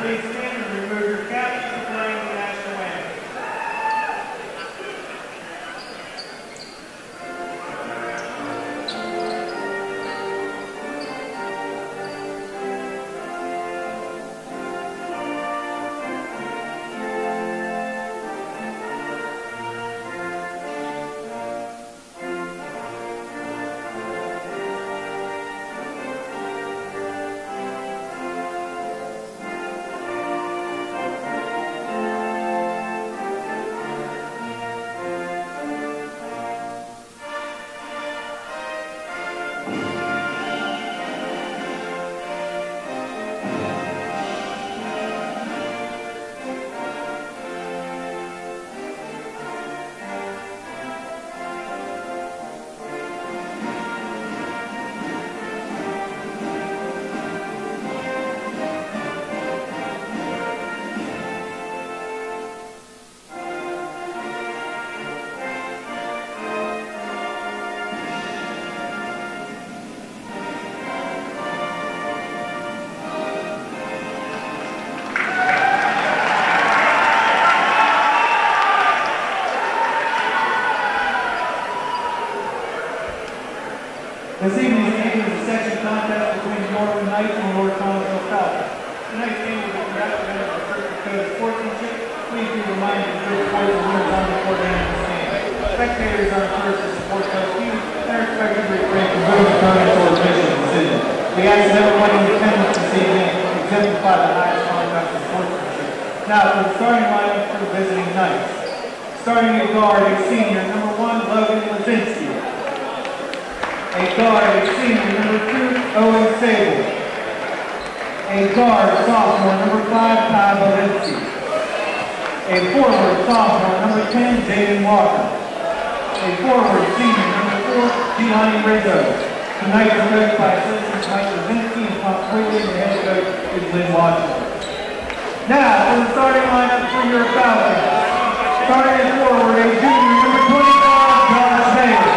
please stand and remove your caps for playing the national anthem. This evening's game is a section contest between the Norwin Knights and the Connellsville Falcons. Tonight's game will be conducted under the perfect code of sportsmanship. Please be reminded that your boys and girls on the court and in the stand. Spectators are encouraged to support those teams and are expected to refrain from voting opponents or official decisions. We ask that everyone in attendance this evening exemplify the highest conduct of sportsmanship. Now for the starting lineup for the visiting Knights. Starting at guard, a senior, number 1, Logan Lazinski. A guard, a senior, number 2, Owen Sable. A guard, sophomore, number 5, Ty Balinski. A forward, sophomore, number 10, Jaden Walker. A forward, senior, number 4, Gianni Rizzo. Tonight is coached by assistants Mike Lazinski and Tom Quigley, and the head coach is Lynn Washington. Now, for the starting lineup for your Falcons. Starting at forward, a junior, number 25, Josh Bailey.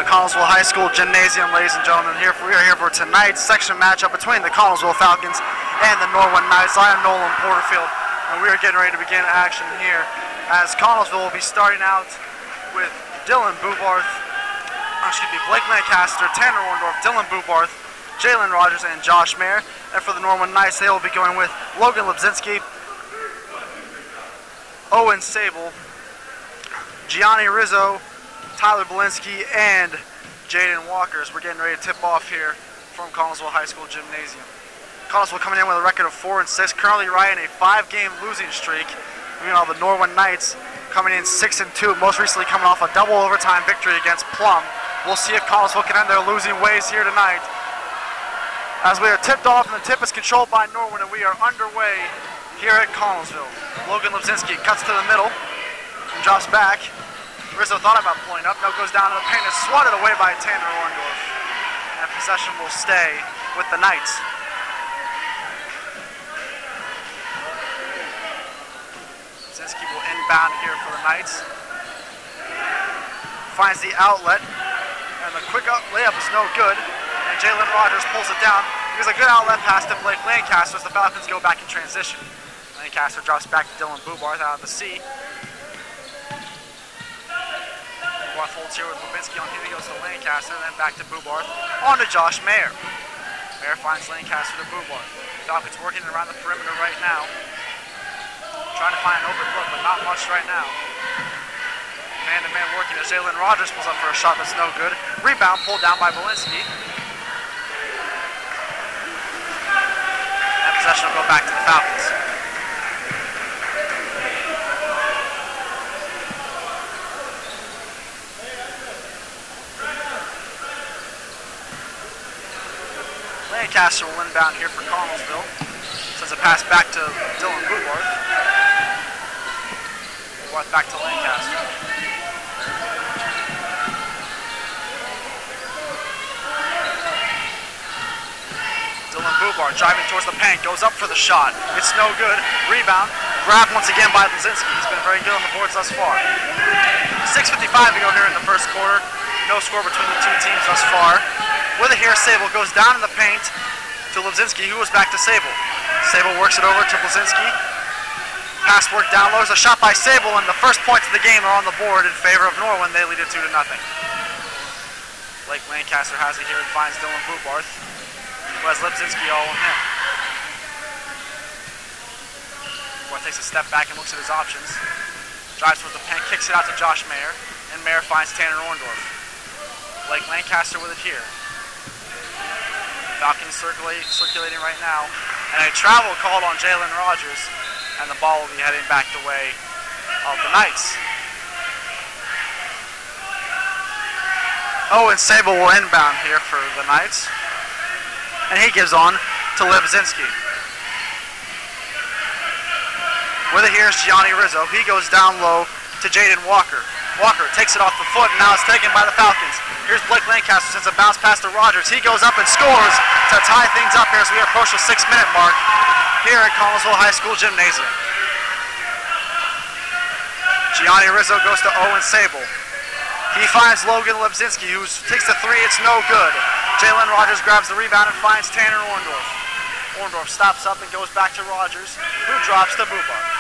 Connellsville High School Gymnasium, ladies and gentlemen. We are here for tonight's section matchup between the Connellsville Falcons and the Norwin Knights. I am Nolan Porterfield, and we are getting ready to begin action here as Connellsville will be starting out with Blake Lancaster, Tanner Orndorff, Dylan Bubarth, Jalen Rogers, and Josh Mayer. And for the Norwin Knights, they will be going with Logan Lebzinski, Owen Sable, Gianni Rizzo, Tyler Balinski, and Jaden Walker. We're getting ready to tip off here from Connellsville High School Gymnasium. Connellsville coming in with a record of 4-6, currently riding a 5-game losing streak. Meanwhile, the Norwin Knights coming in 6-2, most recently coming off a double overtime victory against Plum. We'll see if Connellsville can end their losing ways here tonight. As we are tipped off, and the tip is controlled by Norwin, and we are underway here at Connellsville. Logan Lebzinski cuts to the middle and drops back. Rizzo thought about pulling up, no, goes down to the paint, is swatted away by Tanner Orndorff. And possession will stay with the Knights. Lebzinski will inbound here for the Knights. Finds the outlet, and the quick layup is no good. And Jalen Rogers pulls it down. Here's a good outlet pass to Blake Lancaster as the Falcons go back in transition. Lancaster drops back to Dylan Bubarth out of the C. Bubarth holds here with Lebzinski on him. He goes to Lancaster, then back to Bubarth. On to Josh Mayer. Mayer finds Lancaster to Bubarth. Falcons working around the perimeter right now. Trying to find an open look, but not much right now. Man-to-man working as Jalen Rogers pulls up for a shot that's no good. Rebound pulled down by Balinski. And possession will go back to the Falcons. Lancaster will inbound here for Connellsville. Sends a pass back to Dylan Bubarth. Bubarth back to Lancaster. Bubarth driving towards the paint, goes up for the shot. It's no good. Rebound. Grabbed once again by Blazinski. He's been very good on the boards thus far. 6:55 to go here in the first quarter. No score between the two teams thus far. With it here, Sable goes down in the paint to Blazinski, who goes back to Sable. Sable works it over to Blazinski. Pass work down low. There's a shot by Sable, and the first points of the game are on the board in favor of Norwin. They lead it 2-0. Blake Lancaster has it here and finds Dylan Bubarth, who has Blazinski all on him. Bubarth takes a step back and looks at his options. Drives towards the paint, kicks it out to Josh Mayer, and Mayer finds Tanner Orndorff. Blake Lancaster with it here. Falcons circulating right now, and a travel called on Jalen Rogers, and the ball will be heading back the way of the Knights. Owen Sable will inbound here for the Knights, and he gives on to Blazinski. With it here is Gianni Rizzo. He goes down low to Jaden Walker. Walker takes it off the foot, and now it's taken by the Falcons. Here's Blake Lancaster, sends a bounce pass to Rogers. He goes up and scores to tie things up here as we approach the 6-minute mark here at Connellsville High School Gymnasium. Gianni Rizzo goes to Owen Sable. He finds Logan Blazinski, who takes the three. It's no good. Jalen Rogers grabs the rebound and finds Tanner Orndorff. Orndorff stops up and goes back to Rogers, who drops to Bubarth.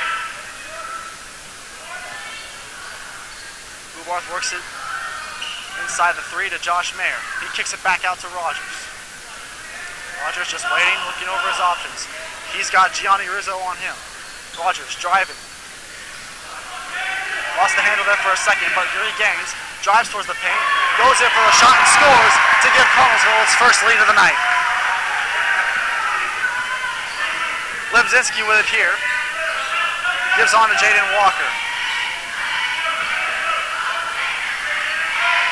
Bubarth works it inside the three to Josh Mayer. He kicks it back out to Rogers. Rogers just waiting, looking over his options. He's got Gianni Rizzo on him. Rogers driving. Lost the handle there for a second, but regains. Drives towards the paint, goes in for a shot and scores to give Connellsville its first lead of the night. Blazinski with it here. Gives on to Jaden Walker.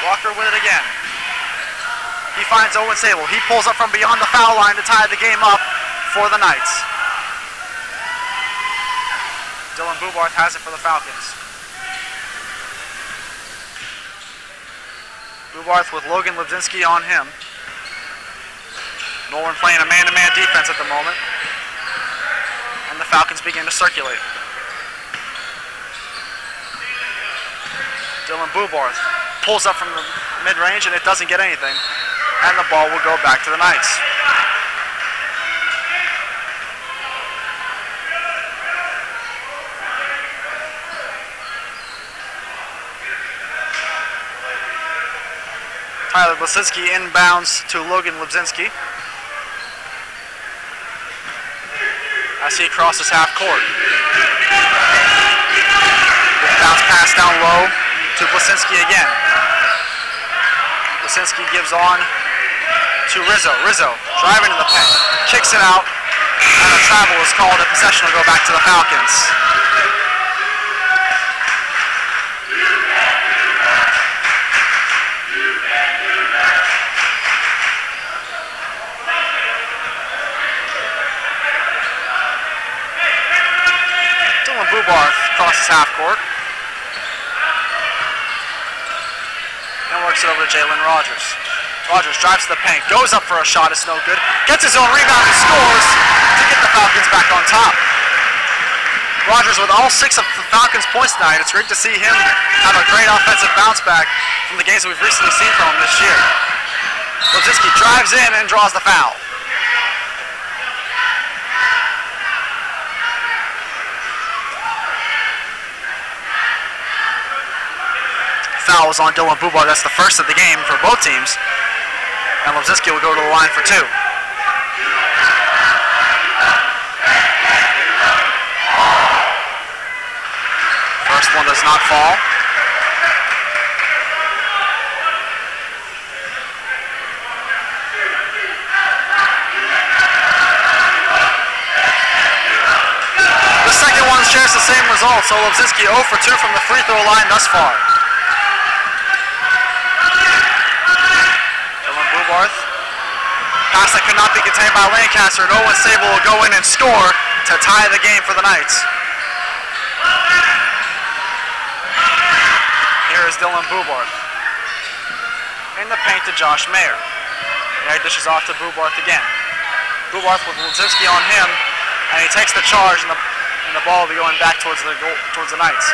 Walker with it again. He finds Owen Sable. He pulls up from beyond the foul line to tie the game up for the Knights. Dylan Bubarth has it for the Falcons. Bubarth with Logan Blazinski on him. Norwin playing a man-to-man defense at the moment. And the Falcons begin to circulate. Dylan Bubarth pulls up from the mid-range and it doesn't get anything. And the ball will go back to the Knights. Tyler Blazinski inbounds to Logan Blazinski as he crosses half court. Bounce pass down low to Blazinski again. Blazinski gives on to Rizzo. Rizzo driving to the paint, kicks it out, and a travel is called. A possession will go back to the Falcons. Bubarth crosses half court and works it over to Jalen Rogers. Rogers drives to the paint, goes up for a shot, it's no good. Gets his own rebound and scores to get the Falcons back on top. Rogers with all 6 of the Falcons' points tonight. It's great to see him have a great offensive bounce back from the games that we've recently seen from him this year. Blazinski drives in and draws the foul. Fouls on Dylan Bubarth. That's the first of the game for both teams. And Blazinski will go to the line for 2. First one does not fall. The second one shares the same result, so Blazinski 0 for 2 from the free throw line thus far. Pass that could not be contained by Lancaster, and Owen Sable will go in and score to tie the game for the Knights. Here is Dylan Bubarth. In the paint to Josh Mayer. Mayer dishes off to Bubarth again. Bubarth with Lebzinski on him, and he takes the charge, and the ball will be going back towards the Knights.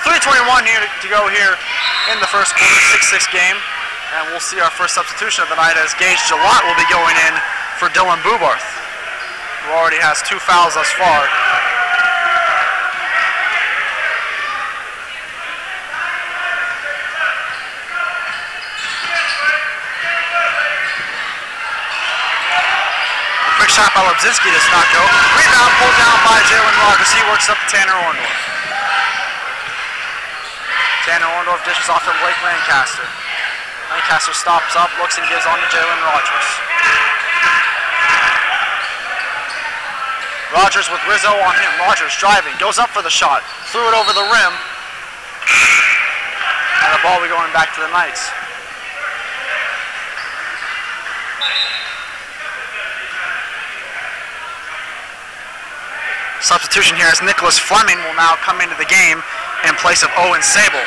3:21 here to go here in the first quarter, 6-6 game, and we'll see our first substitution of the night as Gage Jalot will be going in for Dylan Bubarth, who already has 2 fouls thus far. Quick shot by Lebzinski does not go. Rebound pulled down by Jalen Rogers. He works up to Tanner Orndorff. Tanner Orndorff dishes off to Blake Lancaster. Lancaster stops up, looks, and gives on to Jalen Rogers. Rogers with Rizzo on him. Rogers driving, goes up for the shot. Threw it over the rim. And the ball will be going back to the Knights. Substitution here as Nicholas Fleming will now come into the game in place of Owen Sable.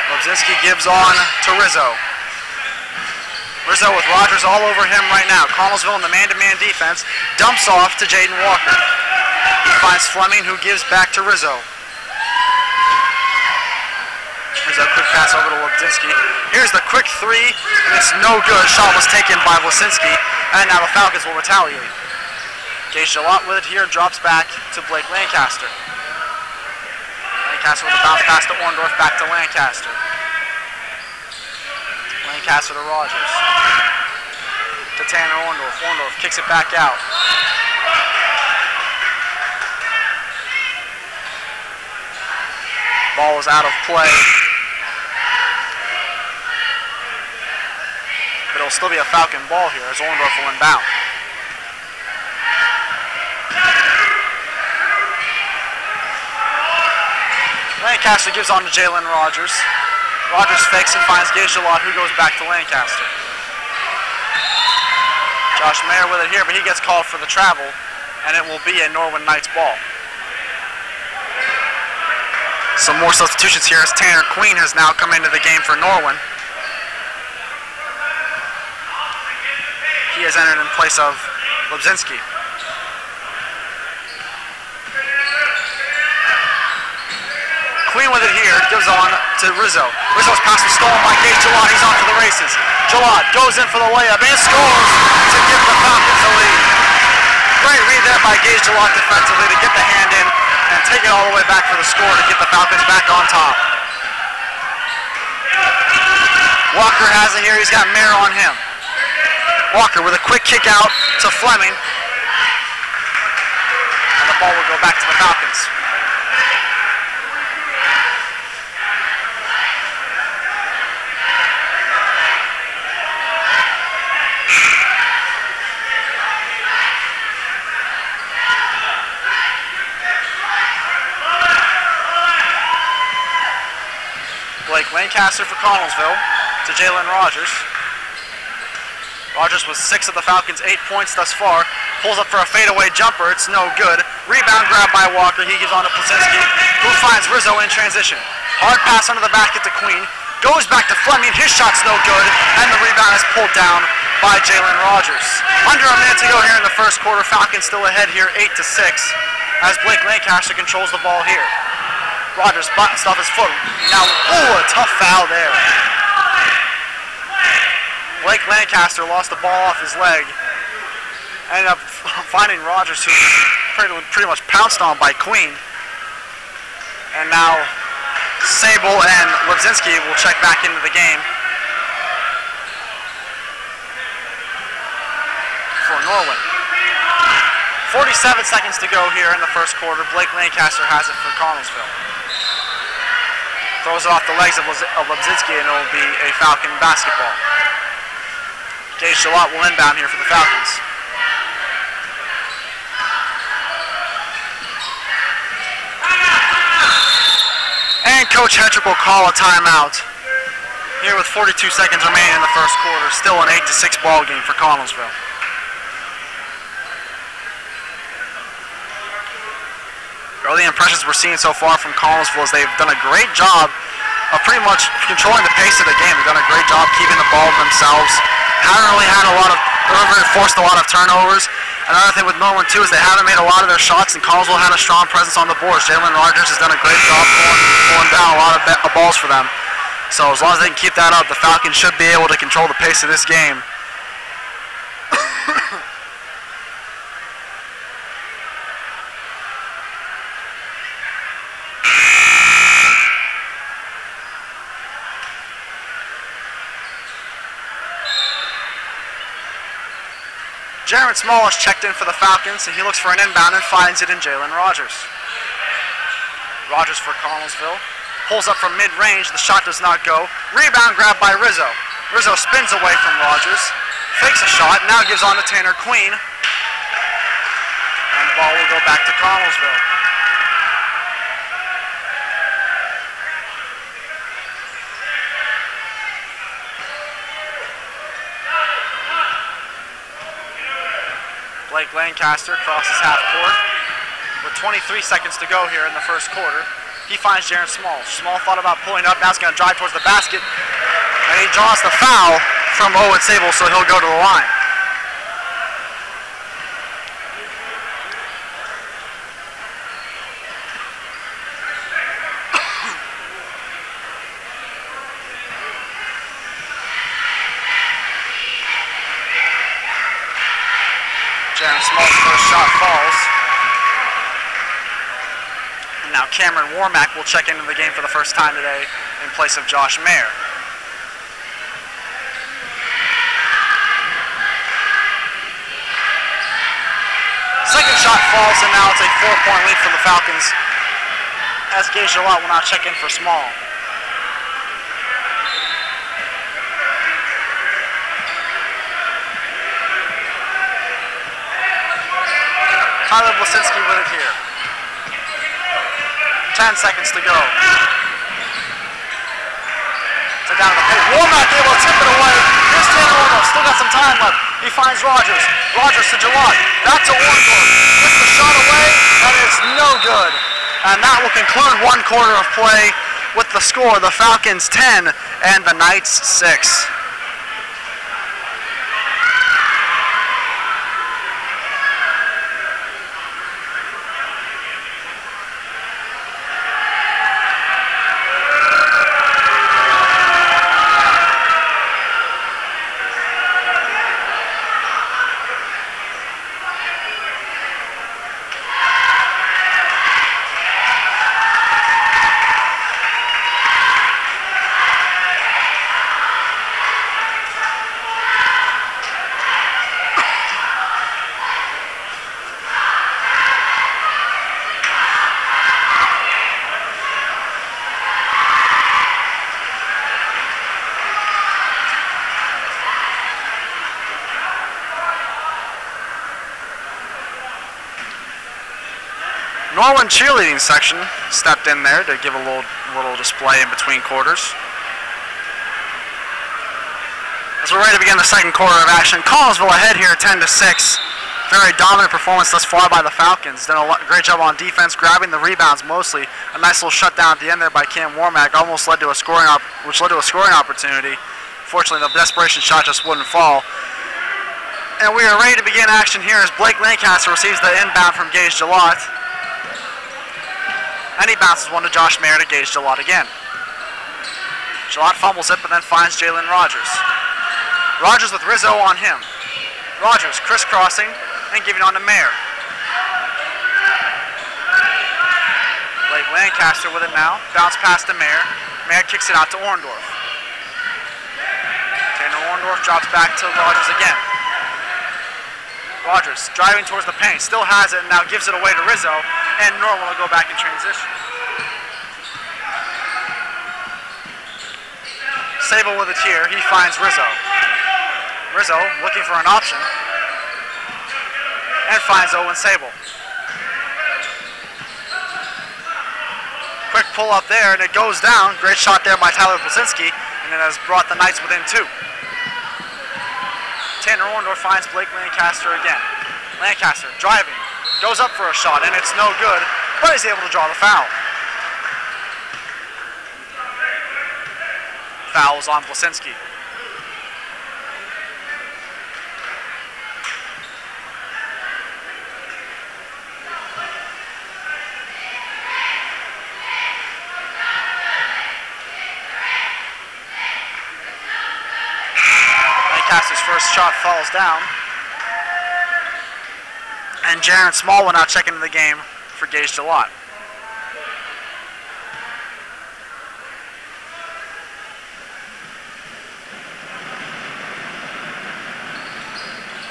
Lebzinski gives on to Rizzo. Rizzo with Rogers all over him right now. Connellsville in the man-to-man defense. Dumps off to Jaden Walker. He finds Fleming, who gives back to Rizzo. Rizzo, quick pass over to Lebzinski. Here's the quick three, and it's no good. Shot was taken by Vlasinski, and now the Falcons will retaliate. Gage Jalot with it here, drops back to Blake Lancaster. Lancaster with a bounce pass to Orndorff, back to Lancaster. Lancaster to Rogers. To Tanner Orndorff. Orndorff kicks it back out. Ball is out of play. But it'll still be a Falcon ball here as Orndorff will inbound. Lancaster gives on to Jalen Rogers. Rogers fakes and finds Gage Jalot, who goes back to Lancaster. Josh Mayer with it here, but he gets called for the travel, and it will be a Norwin Knights ball. Some more substitutions here as Tanner Queen has now come into the game for Norwin. He has entered in place of Lebzinski. Queen with it here, gives on to Rizzo. Rizzo's pass was stolen by Gage Jalot. He's off to the races. Jalot goes in for the layup and scores to give the Falcons the lead. Great read there by Gage Jalot defensively to get the hand in and take it all the way back for the score to get the Falcons back on top. Walker has it here. He's got Mayer on him. Walker with a quick kick out to Fleming. And the ball will go back to the Falcons. Blake Lancaster for Connellsville to Jalen Rogers. Rogers with 6 of the Falcons' 8 points thus far. Pulls up for a fadeaway jumper. It's no good. Rebound grab by Walker. He gives on to Plasinski, who finds Rizzo in transition. Hard pass under the basket to Queen. Goes back to Fleming. His shot's no good. And the rebound is pulled down by Jalen Rogers. Under a minute to go here in the first quarter. Falcons still ahead here 8-6 as Blake Lancaster controls the ball here. Rogers bounced off his foot. Now, ooh, a tough foul there. Blake Lancaster lost the ball off his leg. Ended up finding Rogers, who was pretty much pounced on by Queen. And now Sable and Lebzinski will check back into the game for Norwin. 47 seconds to go here in the first quarter. Blake Lancaster has it for Connellsville. Throws it off the legs of Lebzinski, and it will be a Falcon basketball. Gage Jalot will inbound here for the Falcons. And Coach Hetrick will call a timeout here with 42 seconds remaining in the first quarter. Still an 8-6 ball game for Connellsville. Early impressions we're seeing so far from Connellsville is they've done a great job of pretty much controlling the pace of the game. They've done a great job keeping the ball to themselves. Haven't really had forced a lot of turnovers. Another thing with Norwin too is they haven't made a lot of their shots, and Connellsville had a strong presence on the boards. Jalen Rogers has done a great job pulling down a lot of balls for them. So as long as they can keep that up, the Falcons should be able to control the pace of this game. Jaron Small is checked in for the Falcons, and he looks for an inbound and finds it in Jalen Rogers. Rogers for Connellsville. Pulls up from mid-range. The shot does not go. Rebound grab by Rizzo. Rizzo spins away from Rogers. Fakes a shot. Now gives on to Tanner Queen. And the ball will go back to Connellsville. Blake Lancaster crosses half court with 23 seconds to go here in the first quarter. He finds Jaron Small. Small thought about pulling up. Now he's going to drive towards the basket. And he draws the foul from Owen Sable, so he'll go to the line. Jaron Small's first shot falls. And now Cameron Warmack will check into the game for the first time today in place of Josh Mayer. Second shot falls, and now it's a 4-point lead for the Falcons, as Gage Gillot will now check in for Small. Tyler Blasinski with it here. 10 seconds to go. So down to the paint. Warmack able to tip it away. Here's Tanner Orndorff. Still got some time left. He finds Rogers. Rogers to Gillot. Back to Orndorff. Gets the shot away, and it's no good. And that will conclude one quarter of play with the score. The Falcons 10 and the Knights 6. Norwin cheerleading section stepped in there to give a little display in between quarters. As we're ready to begin the second quarter of action, Connellsville ahead here 10-6. Very dominant performance thus far by the Falcons. Done a great job on defense, grabbing the rebounds mostly. A nice little shutdown at the end there by Cam Warmack almost led to a scoring opportunity. Fortunately, the desperation shot just wouldn't fall. And we are ready to begin action here as Blake Lancaster receives the inbound from Gage Gillot. And he bounces one to Josh Mayer to Gage Gillot again. Gillot fumbles it, but then finds Jalen Rogers. Rogers with Rizzo on him. Rogers crisscrossing and giving on to Mayer. Blake Lancaster with it now. Bounce pass to Mayer. Mayer kicks it out to Orndorff. Tanner Orndorff drops back to Rogers again. Rogers driving towards the paint, still has it, and now gives it away to Rizzo, and Norwin will go back in transition. Sable with it here, he finds Rizzo. Rizzo looking for an option, and finds Owen Sable. Quick pull up there, and it goes down. Great shot there by Tyler Blasinski, and it has brought the Knights within 2. Tanner Orndorff finds Blake Lancaster again. Lancaster driving, goes up for a shot, and it's no good. but he's able to draw the foul. Foul is on Blasinski. Lancaster's first shot falls down. And Jaron Small will now check into the game for Gage Delott.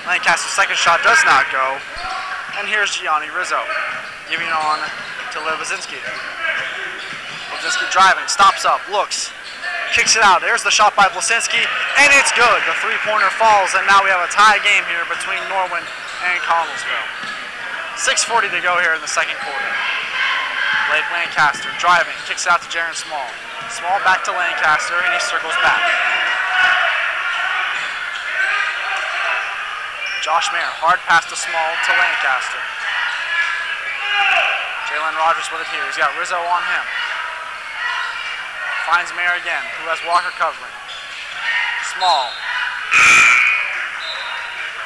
Lancaster's second shot does not go. And here's Gianni Rizzo giving it on to Lebazinski. Lebazinski driving, stops up, looks, kicks it out. There's the shot by Blasinski, and it's good. The three-pointer falls, and now we have a tie game here between Norwin and Connellsville. 6:40 to go here in the second quarter. Blake Lancaster driving, kicks it out to Jaron Small. Small back to Lancaster, and he circles back. Josh Mayer, hard pass to Small to Lancaster. Jalen Rogers with it here. He's got Rizzo on him. Finds Mayer again, who has Walker covering. Small.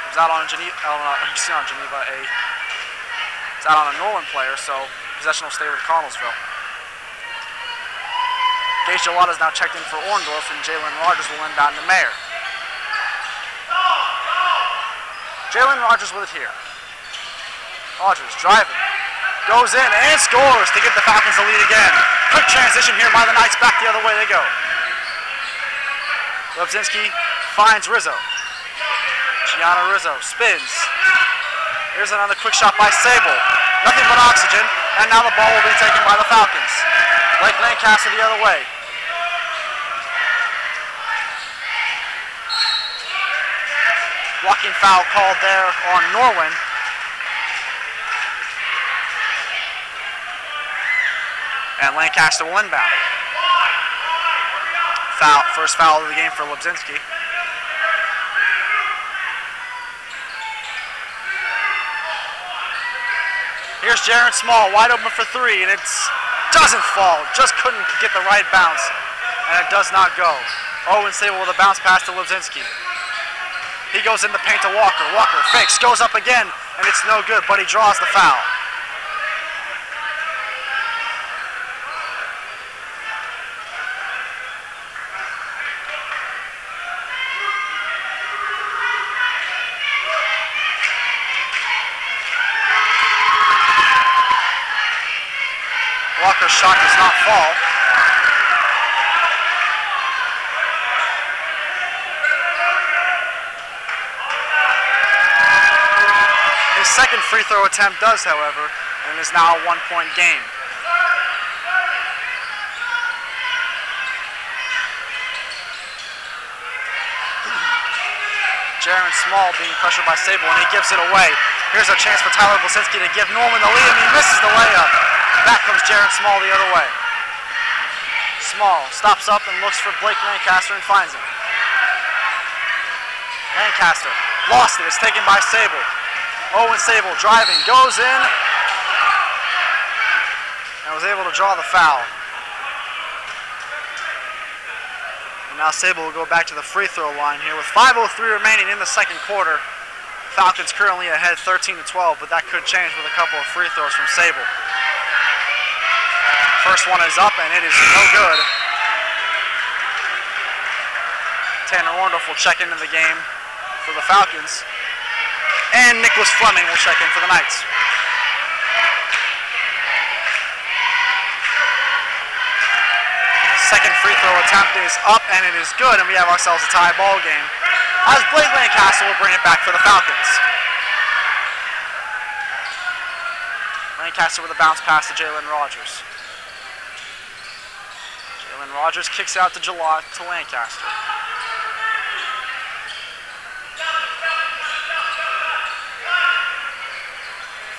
Comes out on Geneva. It's out on a Norwin player, so possession will stay with Connellsville. Gage Delott is now checked in for Orndorff, and Jalen Rogers will inbound to Mayer. Jalen Rogers with it here. Rogers driving, goes in and scores to give the Falcons the lead again. Quick transition here by the Knights, back the other way they go. Lebzinski finds Rizzo. Gianna Rizzo spins. Here's another quick shot by Sable. Nothing but oxygen, and now the ball will be taken by the Falcons. Blake Lancaster the other way. Blocking foul called there on Norwin. And Lancaster will inbound. Foul, first foul of the game for Lebzinski. Here's Jaron Small, wide open for three, and it doesn't fall. Just couldn't get the right bounce, and it does not go. Owen Sable with a bounce pass to Lebzinski. He goes in the paint to Walker. Walker fakes, goes up again, and it's no good, but he draws the foul. Walker's shot does not fall. His second free throw attempt does, however, and is now a one-point game. Jaron Small being pressured by Sable, and he gives it away. Here's a chance for Tyler Blasinski to give Norman the lead, and he misses the layup. Back comes Jaron Small the other way. Small stops up and looks for Blake Lancaster and finds him. Lancaster lost it. It's taken by Sable. Owen Sable driving, goes in, and was able to draw the foul. And now Sable will go back to the free throw line here with 5:03 remaining in the second quarter. Falcons currently ahead 13-12, but that could change with a couple of free throws from Sable. First one is up, and it is no good. Tanner Orndorff will check into the game for the Falcons. And Nicholas Fleming will check in for the Knights. Second free throw attempt is up, and it is good, and we have ourselves a tie ball game. As Blake Lancaster will bring it back for the Falcons. Lancaster with a bounce pass to Jalen Rogers. Jalen Rogers kicks out to Delott to Lancaster.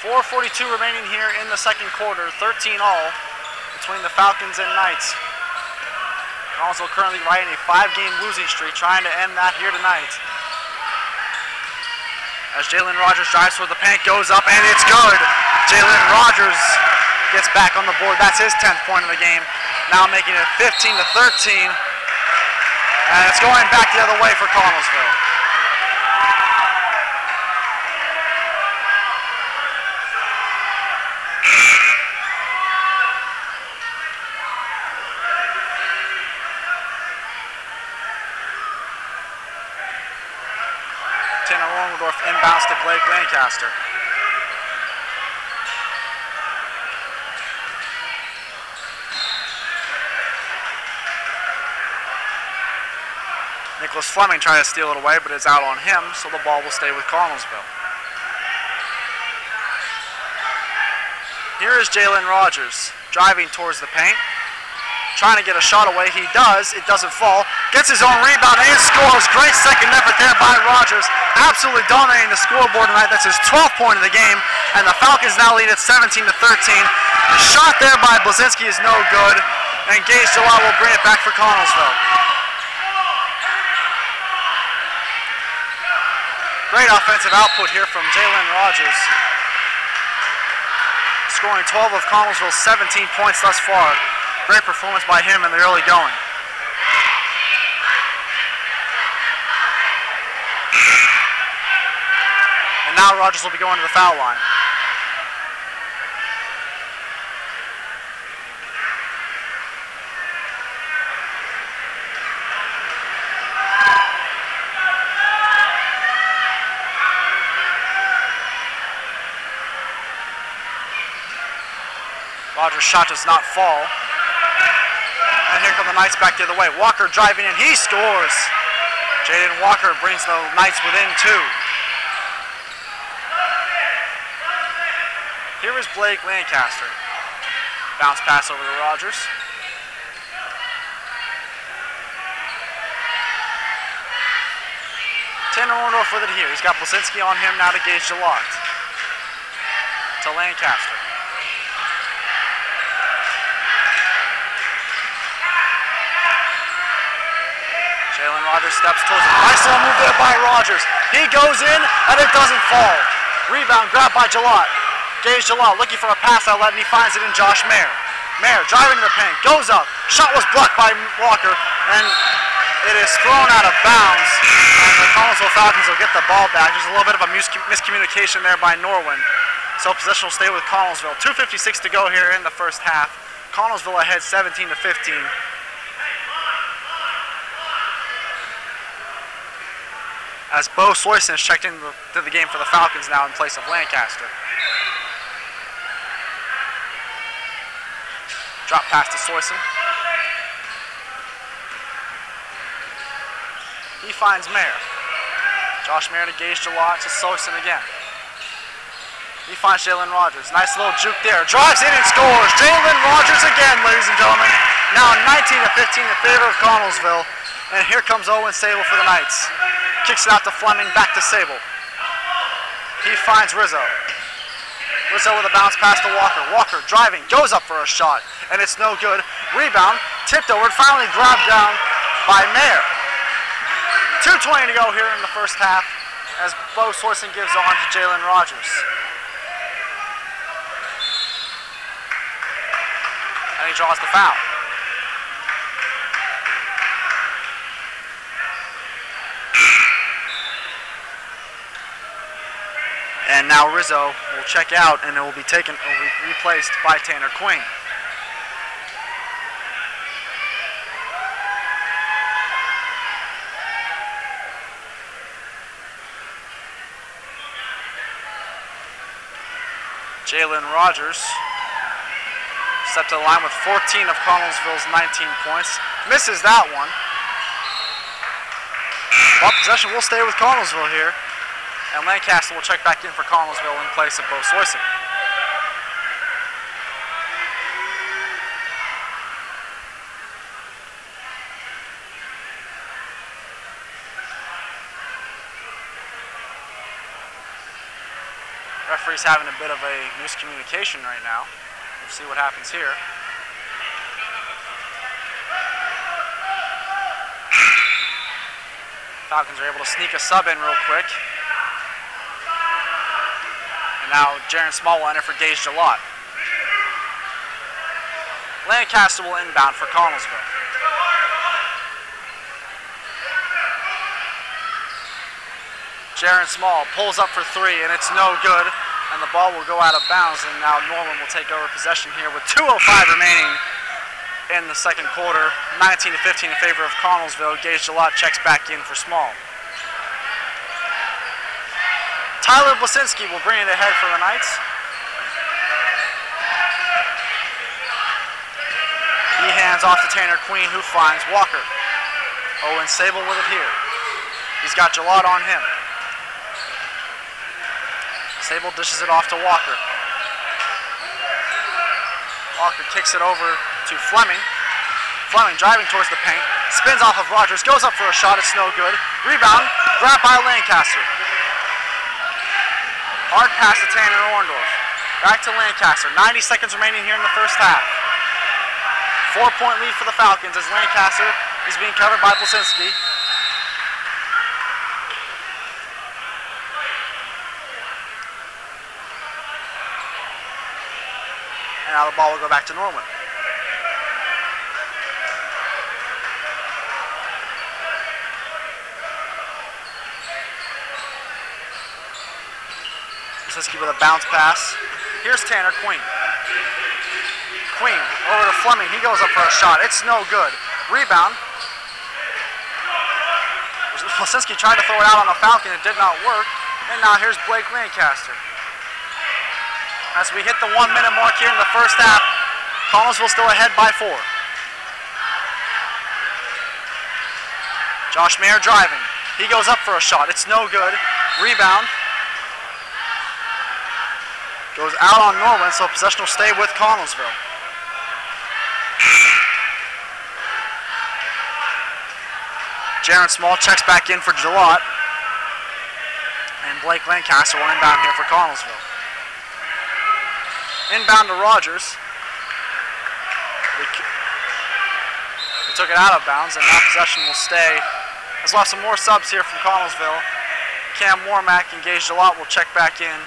.442 remaining here in the second quarter, 13 all between the Falcons and Knights. Also currently riding a 5-game losing streak, trying to end that here tonight. As Jalen Rogers drives toward the paint, goes up, and it's good. Jalen Rogers gets back on the board. That's his 10th point of the game. Now making it 15-13. And it's going back the other way for Connellsville. Inbounds to Blake Lancaster. Nicholas Fleming trying to steal it away, but it's out on him, so the ball will stay with Connellsville. Here is Jalen Rogers driving towards the paint. Trying to get a shot away. He does. It doesn't fall. Gets his own rebound and scores. Great second effort there by Rogers. Absolutely dominating the scoreboard tonight. That's his 12th point of the game. And the Falcons now lead at 17-13. The shot there by Blazinski is no good. And Gage Gillot will bring it back for Connellsville. Great offensive output here from Jalen Rogers. Scoring 12 of Connellsville's 17 points thus far. Great performance by him in the early going. And now Rogers will be going to the foul line. Rogers' shot does not fall. And here come the Knights back the other way. Walker driving in, he scores. Jaden Walker brings the Knights within 2. Here is Blake Lancaster. Bounce pass over to Rogers. Tanner Orndorff with it here. He's got Blazinski on him now to Gage Gillot. To Lancaster. Jalen Rogers steps towards it. Nice little move there by Rogers. He goes in, and it doesn't fall. Rebound grabbed by Gillot. Gage Gillot looking for a pass outlet, and he finds it in Josh Mayer. Mayer driving to the paint, goes up. Shot was blocked by Walker, and it is thrown out of bounds. And the Connellsville Falcons will get the ball back. There's a little bit of a miscommunication there by Norwin. So possession will stay with Connellsville. 2:56 to go here in the first half. Connellsville ahead 17-15. As Bo Soyson is checked into the game for the Falcons now in place of Lancaster. Drop pass to Soyson. He finds Mayer. Josh Mayer to Gage Gillot to Soyson again. He finds Jalen Rogers. Nice little juke there. Drives in and scores. Jalen Rogers again, ladies and gentlemen. Now 19-15 in favor of Connellsville. And here comes Owen Sable for the Knights. Kicks it out to Fleming, back to Sable. He finds Rizzo. Rizzo with a bounce pass to Walker. Walker driving, goes up for a shot, and it's no good. Rebound, tipped over, finally grabbed down by Mayer. 2:20 to go here in the first half as Bo Soyson gives on to Jalen Rogers. And he draws the foul. And now Rizzo will check out, and it will be replaced by Tanner Queen. Jalen Rogers stepped to the line with 14 of Connellsville's 19 points. Misses that one. Ball possession will stay with Connellsville here. And Lancaster will check back in for Connellsville in place of Bo Soyson. Referee's having a bit of a miscommunication right now. We'll see what happens here. Falcons are able to sneak a sub in real quick. And now Jaron Small will enter for Gage Gillot. Lancaster will inbound for Connellsville. Jaron Small pulls up for three, and it's no good. And the ball will go out of bounds, and now Norwin will take over possession here with 2:05 remaining in the second quarter. 19-15 in favor of Connellsville. Gage Gillott checks back in for Small. Tyler Blasinski will bring it ahead for the Knights. He hands off to Tanner Queen, who finds Walker. Owen Sable with it here. He's got Gillott on him. Sable dishes it off to Walker. Walker kicks it over to Fleming. Fleming driving towards the paint. Spins off of Rogers. Goes up for a shot. It's no good. Rebound. Grabbed by Lancaster. Hard pass to Tanner Orndorff. Back to Lancaster. 90 seconds remaining here in the first half. 4-point lead for the Falcons as Lancaster is being covered by Blasinski. And now the ball will go back to Norwin. Blasinski with a bounce pass. Here's Tanner Queen. Queen over to Fleming. He goes up for a shot. It's no good. Rebound. Blasinski tried to throw it out on the Falcon. It did not work. And now here's Blake Lancaster. As we hit the 1 minute mark here in the first half, Connellsville still ahead by 4. Josh Mayer driving. He goes up for a shot. It's no good. Rebound. Goes out on Norwin, so possession will stay with Connellsville. Jaron Small checks back in for Gillott. And Blake Lancaster will inbound here for Connellsville. Inbound to Rogers. They took it out of bounds, and now possession will stay. As we'll have some more subs here from Connellsville. Cam Wormack and Gage Gillott will check back in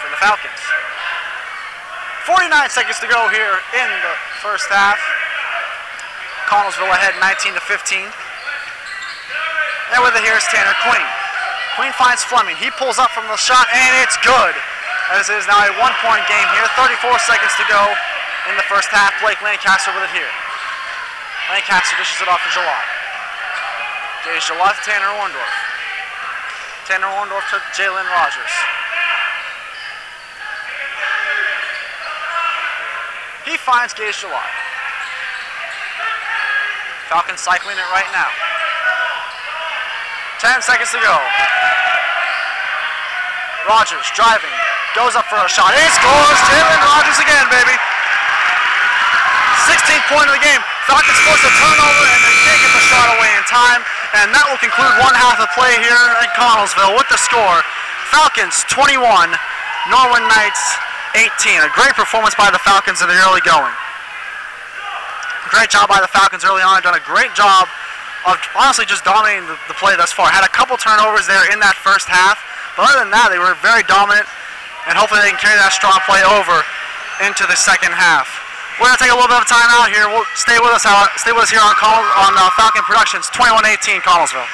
for the Falcons. 49 seconds to go here in the first half. Connellsville ahead 19-15. And with it here is Tanner Queen. Queen finds Fleming. He pulls up from the shot, and it's good. As it is now a 1-point game here. 34 seconds to go in the first half. Blake Lancaster with it here. Lancaster dishes it off to Gillott. Gage Gillott to Tanner Orndorff. Tanner Orndorff to Jalen Rogers. He finds Gage Gillott. Falcons cycling it right now. 10 seconds to go. Rogers driving. Goes up for a shot. He scores! Jalen Rogers again, baby. 16th point of the game. Falcons force a turnover, and they can't get the shot away in time. And that will conclude one half of play here at Connellsville with the score. Falcons 21, Norwin Knights 18. A great performance by the Falcons in the early going. Great job by the Falcons early on. Done a great job of honestly just dominating the play thus far. Had a couple turnovers there in that first half. But other than that, they were very dominant. And hopefully they can carry that strong play over into the second half. We're going to take a little bit of time out here. We'll stay with us here on Falcon Productions, 21-18 Connellsville.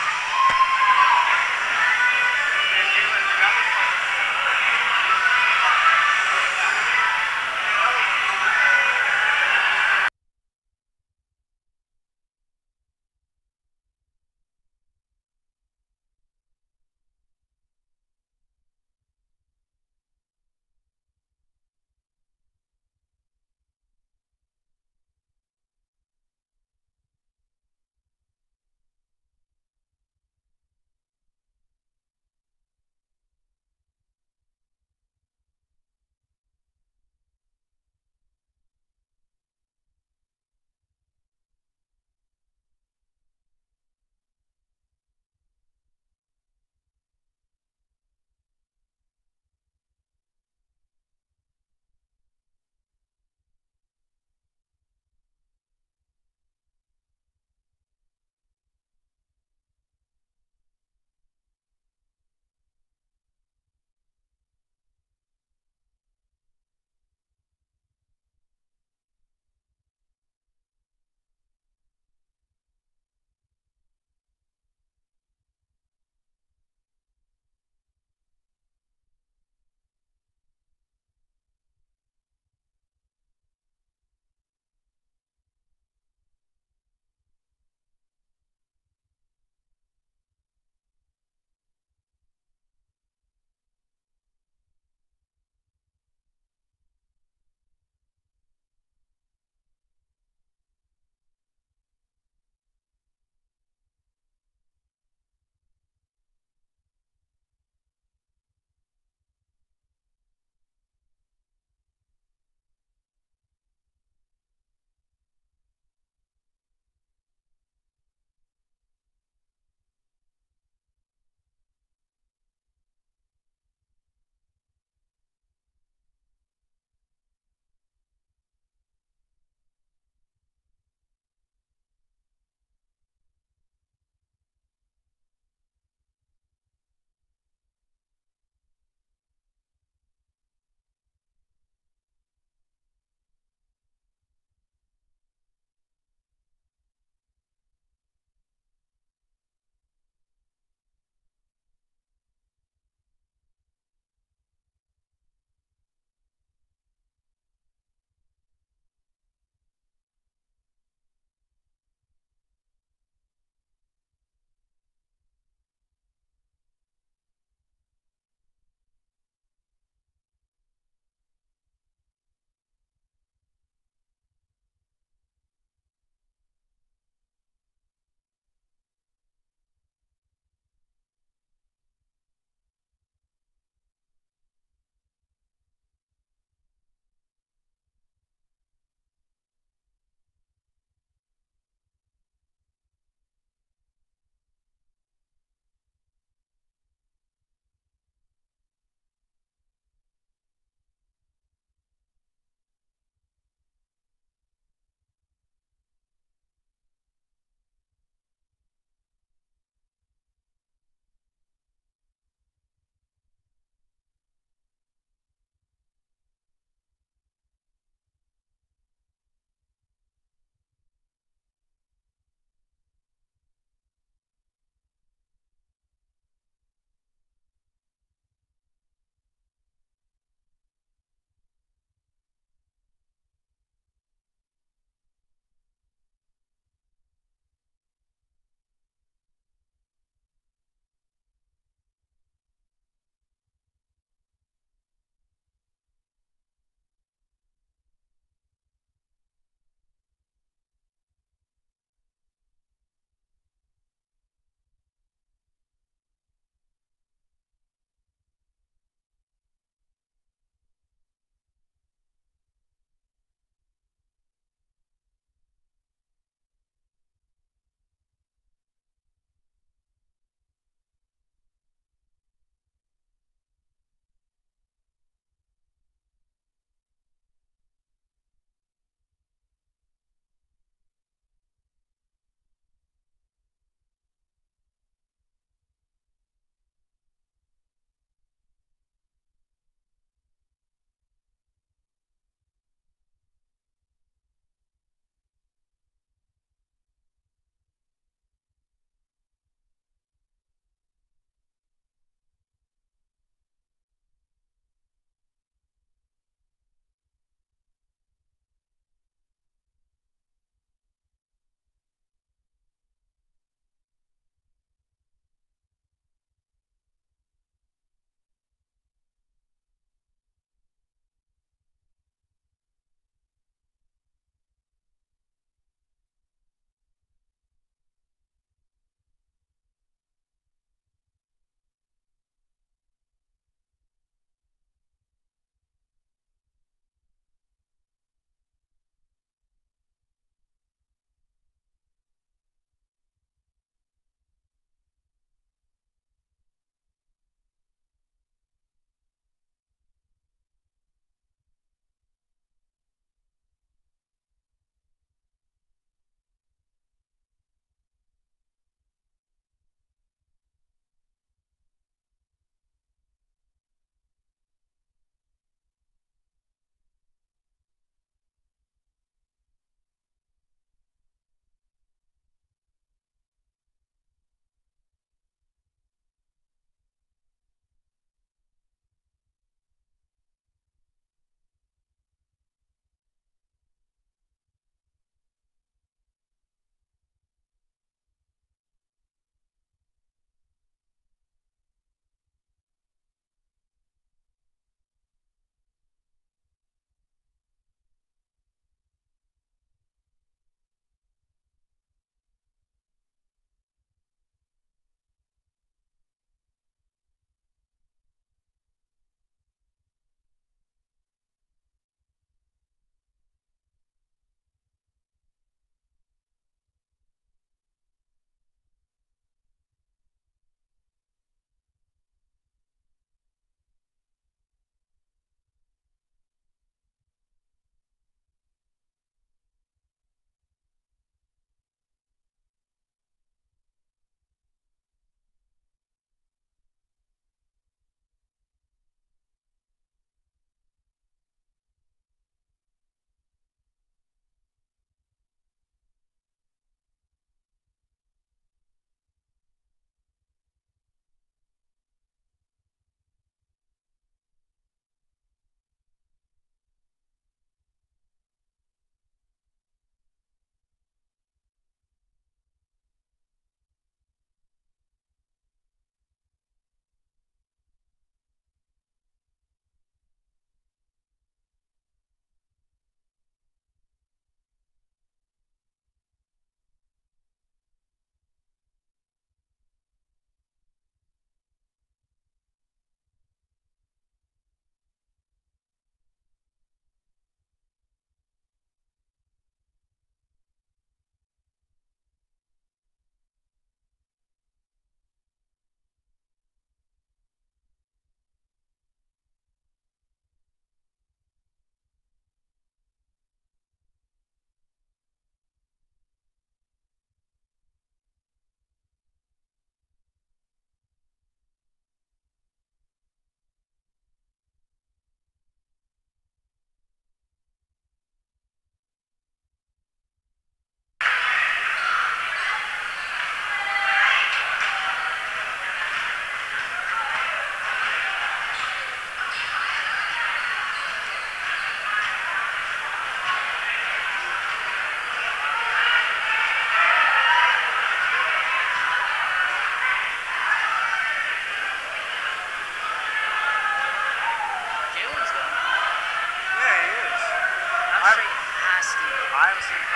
haven't seen it.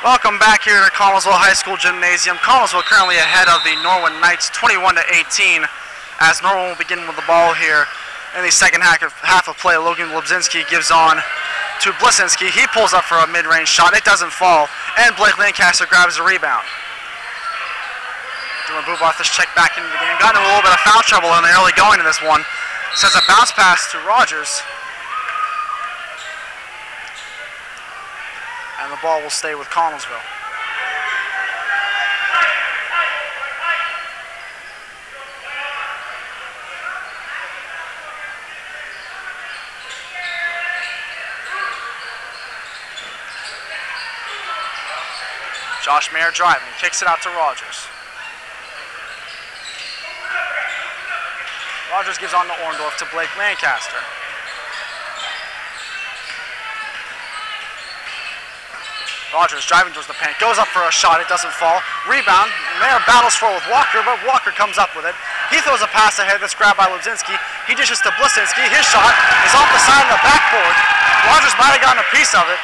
Welcome back here to Connellsville High School Gymnasium. Connellsville currently ahead of the Norwin Knights 21-18 as Norwin will begin with the ball here in the second half of play. Logan Lebzinski gives on to Blisinski. He pulls up for a mid-range shot. It doesn't fall, and Blake Lancaster grabs the rebound. Dylan Bubarth has checked back into the game. Got in a little bit of foul trouble in the early going to this one. Sends a bounce pass to Rogers. And the ball will stay with Connellsville. Josh Mayer driving, kicks it out to Rogers. Rogers gives on to Orndorff to Blake Lancaster. Rogers driving towards the paint, goes up for a shot, it doesn't fall. Rebound, Mayer battles for it with Walker, but Walker comes up with it. He throws a pass ahead that's grabbed by Lebzinski. He dishes to Blisinski, his shot is off the side of the backboard. Rogers might have gotten a piece of it.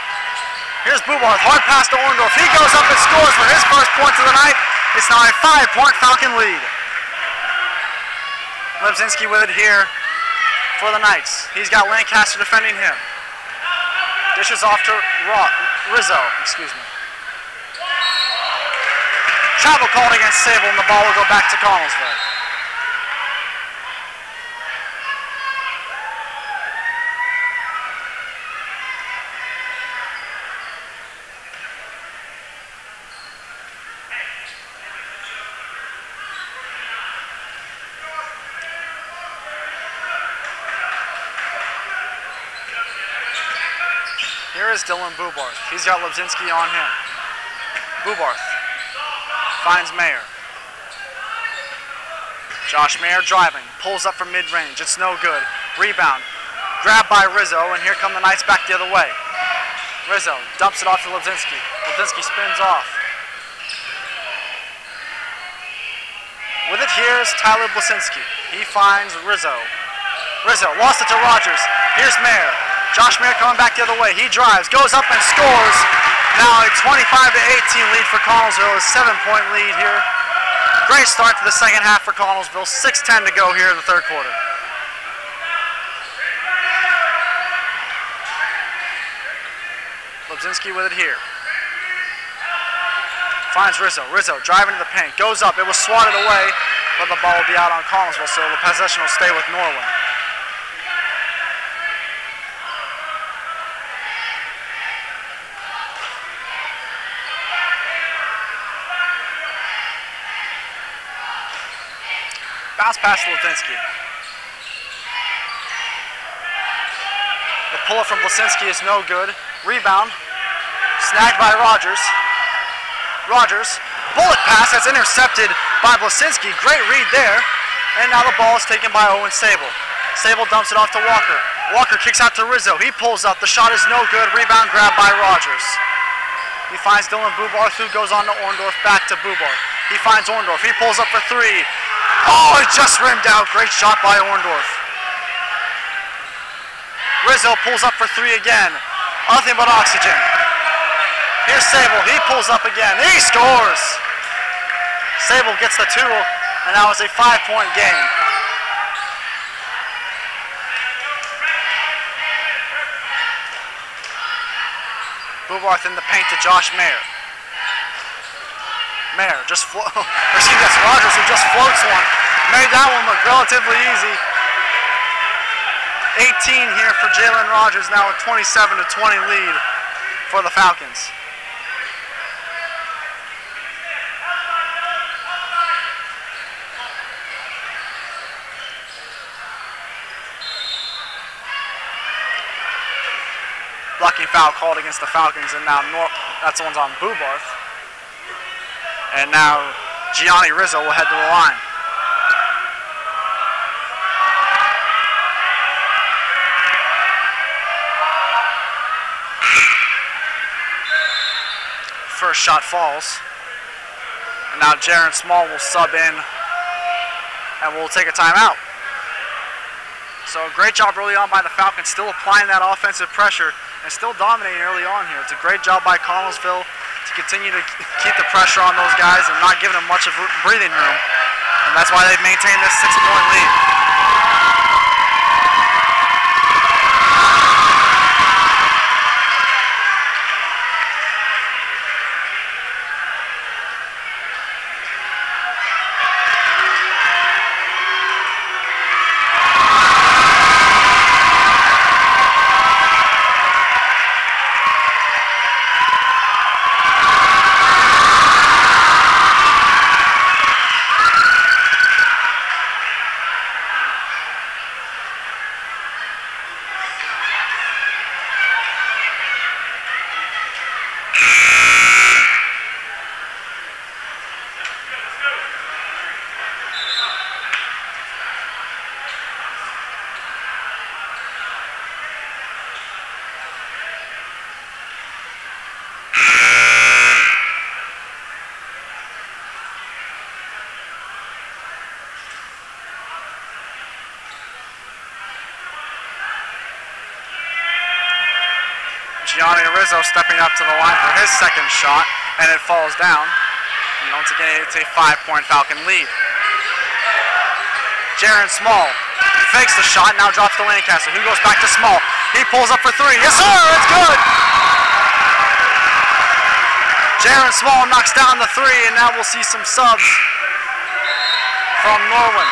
Here's Bubarth, hard pass to Orndorff. He goes up and scores for his first point of the night. It's now a 5-point Falcon lead. Lebzinski with it here for the Knights. He's got Lancaster defending him. Dishes off to Rizzo, excuse me. Travel called against Sable, and the ball will go back to Connellsville. Here is Dylan Bubarth. He's got Lebzinski on him. Bubarth finds Mayer. Josh Mayer driving, pulls up from mid-range. It's no good. Rebound, grabbed by Rizzo, and here come the Knights back the other way. Rizzo dumps it off to Lebzinski. Lebzinski spins off. With it here is Tyler Blisinski. He finds Rizzo. Rizzo lost it to Rogers. Here's Mayer. Josh Mayer coming back the other way. He drives, goes up and scores. Now a 25-18 lead for Connellsville. A 7-point lead here. Great start to the second half for Connellsville. 6:10 to go here in the third quarter. Lebzinski with it here. Finds Rizzo. Rizzo driving to the paint. Goes up. It was swatted away, but the ball will be out on Connellsville, so the possession will stay with Norwin. Bounce pass to Lebzinski. The pull-up from Blisinski is no good. Rebound. Snagged by Rogers. Rogers. Bullet pass that's intercepted by Blisinski. Great read there. And now the ball is taken by Owen Sable. Sable dumps it off to Walker. Walker kicks out to Rizzo. He pulls up. The shot is no good. Rebound grabbed by Rogers. He finds Dylan Bubarth, who goes on to Orndorff, back to Bubarth. He finds Orndorff. He pulls up for three. Oh, it just rimmed out. Great shot by Orndorff. Rizzo pulls up for three again. Nothing but oxygen. Here's Sable. He pulls up again. He scores. Sable gets the two, and now it's a 5-point game. Bubarth in the paint to Josh Mayer. Mayer just that's Rogers who just floats one. Made that one look relatively easy. 18 here for Jalen Rogers, now a 27-20 lead for the Falcons. Blocking foul called against the Falcons, and now that's the one's on Bubarth. And now Gianni Rizzo will head to the line. first shot falls. And now Jaron Small will sub in and we'll take a timeout. So a great job early on by the Falcons, still applying that offensive pressure and still dominating early on here. It's a great job by Connellsville to continue to keep the pressure on those guys and not giving them much of breathing room. And that's why they've maintained this 6-point lead. Rizzo stepping up to the line for his second shot, and it falls down. And once again, it's a 5-point Falcon lead. Jaron Small fakes the shot, now drops to Lancaster, who goes back to Small. He pulls up for three. Yes, sir, it's good! Jaron Small knocks down the three, and now we'll see some subs from Norwin.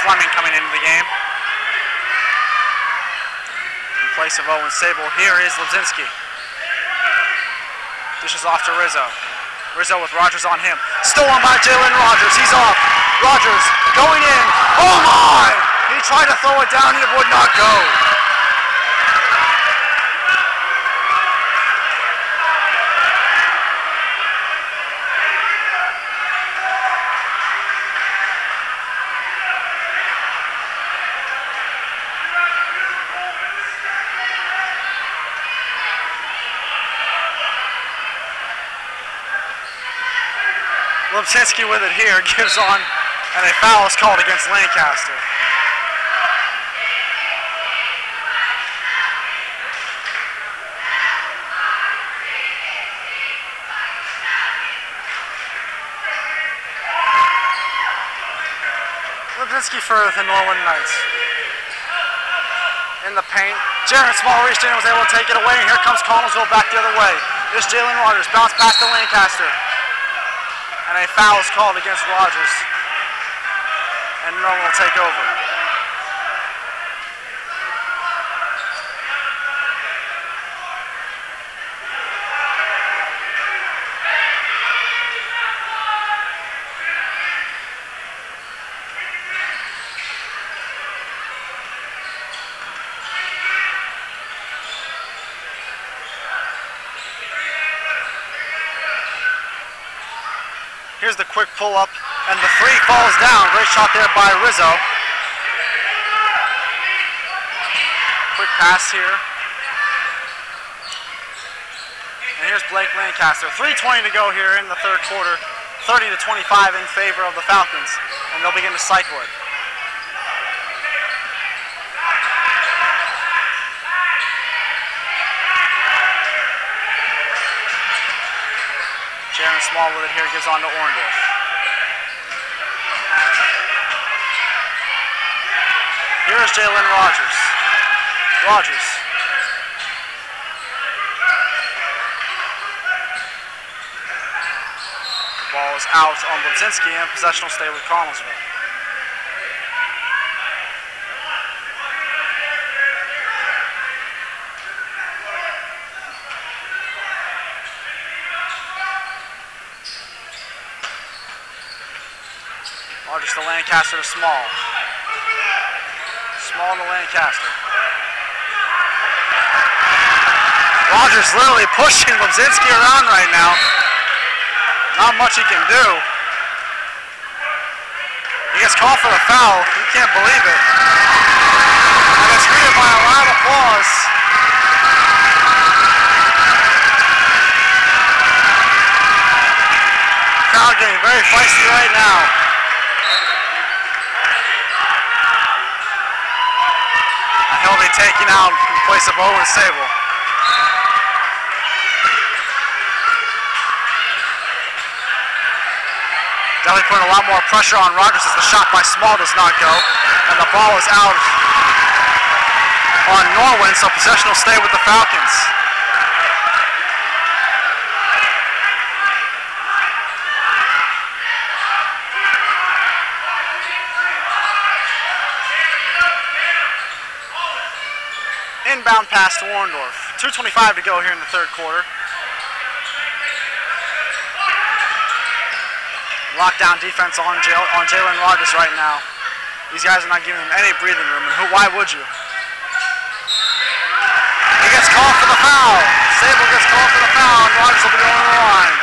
Fleming coming into the game. In place of Owen Sable, here is Lebzinski. Dishes off to Rizzo. Rizzo with Rogers on him. Stolen by Jalen Rogers. He's off. Rogers going in. Oh my! He tried to throw it down and it would not go. Lebzinski with it here, gives on, and a foul is called against Lancaster. Lebzinski for the Norwin Knights. In the paint, Jaron Small reached in and was able to take it away, and here comes Connellsville back the other way. This Jalen Rogers, bounce pass to Lancaster. And a foul is called against Rogers. And Norwin will take over. Here's the quick pull-up, and the three falls down. Great shot there by Rizzo. Quick pass here. And here's Blake Lancaster. 3:20 to go here in the third quarter. 30-25 in favor of the Falcons, and they'll begin to cycle it. Jaron Small with it here, gives on to Orndorff. Here's Jalen Rogers. Rogers. The ball is out on Lebzinski, and possession will stay with Connellsville. Rogers to Lancaster to Small. Small to Lancaster. Rogers literally pushing Lebzinski around right now. Not much he can do. called for the foul. You can't believe it. And it's greeted by a loud applause. Crowd getting very feisty right now. And he'll be taken out in place of Owen Sable. Definitely putting a lot more pressure on Rogers as the shot by Small does not go. And the ball is out on Norwin, so possession will stay with the Falcons. Inbound pass to Warndorf. 2:25 to go here in the third quarter. Lockdown defense on Jalen Rogers right now. These guys are not giving him any breathing room, and why would you? He gets called for the foul. Sable gets called for the foul, and Rogers will be going to the line.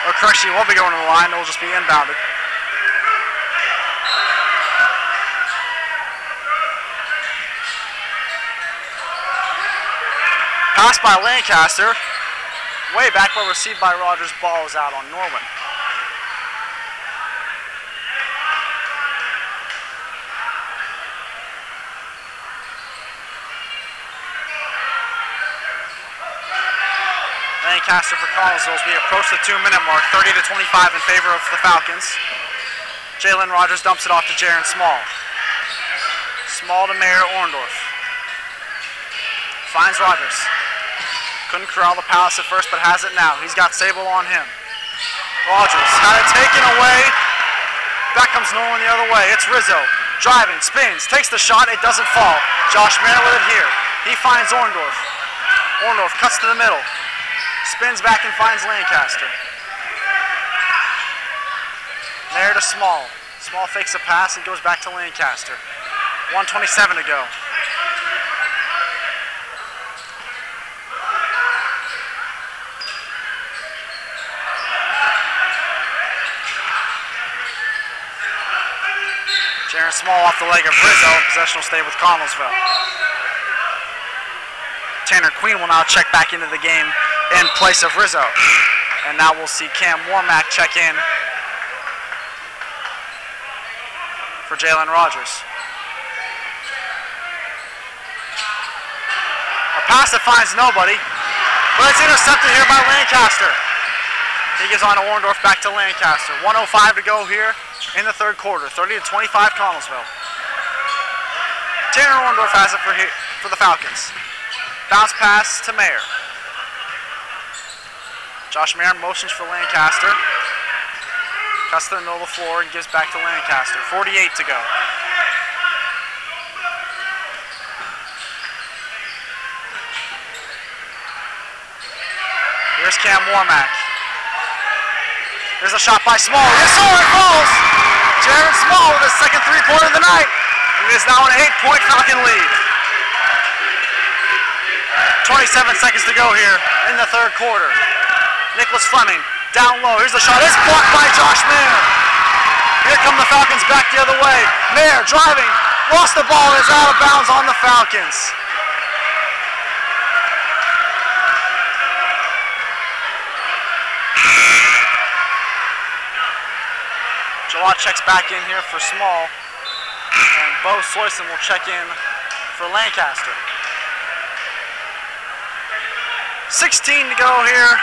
Or correction, he won't be going to the line, it'll just be inbounded. Pass by Lancaster. Way back, but received by Rogers. Ball is out on Norwin. Lancaster for Connellsville as we approach the 2-minute mark. 30-25 in favor of the Falcons. Jalen Rogers dumps it off to Jaron Small. Small to Mayor Orndorff. Finds Rogers. Couldn't corral the pass at first, but has it now. He's got Sable on him. Rogers had it taken away. Back comes Nolan the other way. It's Rizzo. Driving, spins, takes the shot. It doesn't fall. Josh Mayer with it here. He finds Orndorff. Orndorff cuts to the middle. Spins back and finds Lancaster. Mayer to Small. Small fakes a pass and goes back to Lancaster. 1:27 to go. Jaron Small off the leg of Rizzo. Possession will stay with Connellsville. Tanner Queen will now check back into the game in place of Rizzo. And now we'll see Cam Warmack check in for Jalen Rogers. A pass that finds nobody, but it's intercepted here by Lancaster. He gives on to Orndorff, back to Lancaster. 1:05 to go here in the third quarter. 30-25 Connellsville. Tanner Orndorff has it for the Falcons. Bounce pass to Mayer. Josh Mayer motions for Lancaster. Cuts to the middle of the floor and gives back to Lancaster. 48 to go. Here's Cam Warmack. There's a shot by Small. Yes, sir, it falls! Jaron Small with his second three-pointer of the night. It is now an 8-point Falcon lead. 27 seconds to go here in the third quarter. Nicholas Fleming down low. Here's the shot. It's blocked by Josh Mayer. Here come the Falcons back the other way. Mayer driving. Lost the ball. Is out of bounds on the Falcons. Jawad checks back in here for Small. And Bo Soyson will check in for Lancaster. 16 to go here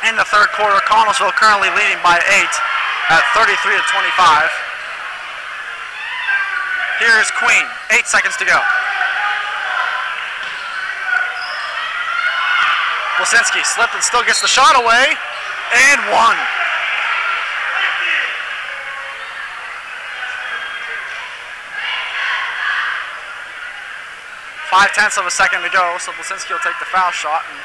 in the third quarter. Connellsville currently leading by 8 at 33-25. Here is Queen. 8 seconds to go. Wilsinski slipped and still gets the shot away. And one. 0.5 of a second to go, so Wilsinski will take the foul shot. And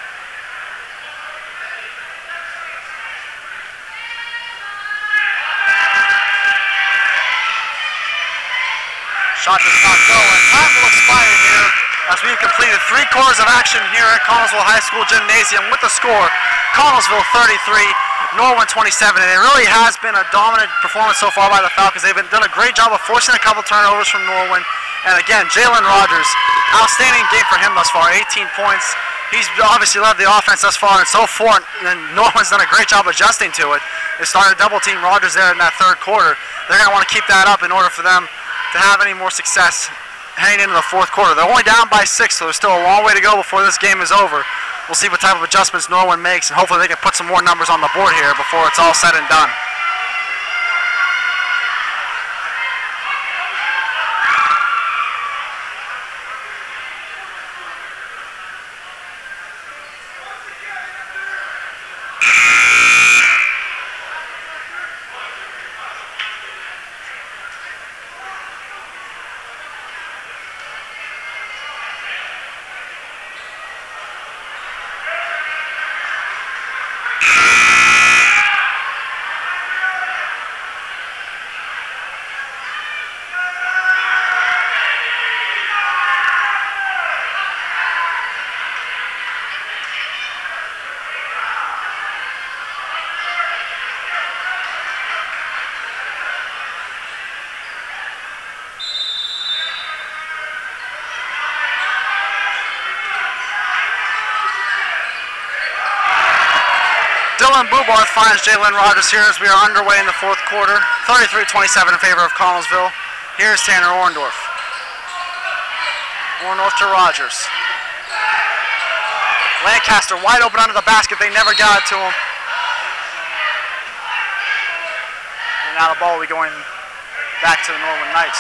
shot does not go, and time will expire here as we've completed 3 quarters of action here at Connellsville High School Gymnasium with the score, Connellsville 33, Norwin 27, and it really has been a dominant performance so far by the Falcons. They've done a great job of forcing a couple turnovers from Norwin. And again, Jalen Rogers, outstanding game for him thus far, 18 points. He's obviously led the offense thus far, and so far, and Norwin's done a great job adjusting to it. They started double team Rogers there in that third quarter. They're going to want to keep that up in order for them to have any more success heading into the fourth quarter. They're only down by 6, so there's still a long way to go before this game is over. We'll see what type of adjustments Norwin makes, and hopefully they can put some more numbers on the board here before it's all said and done. Dylan Bubarth finds Jalen Rogers here as we are underway in the fourth quarter. 33-27 in favor of Connellsville. Here's Tanner Orndorff. Orndorff to Rogers. Lancaster wide open under the basket. They never got it to him. And now the ball will be going back to the Norwin Knights.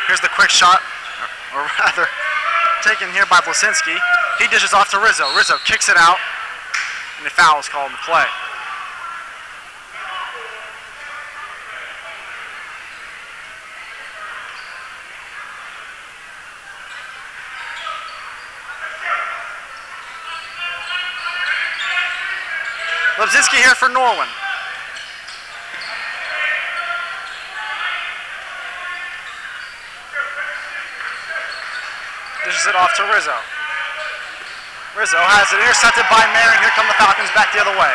Here's the quick shot, or rather, taken here by Blasinski. He dishes off to Rizzo. Rizzo kicks it out, and the foul is called in play. Blasinski here for Norwin. Dishes it off to Rizzo. Rizzo has it intercepted by Marin. Here come the Falcons back the other way.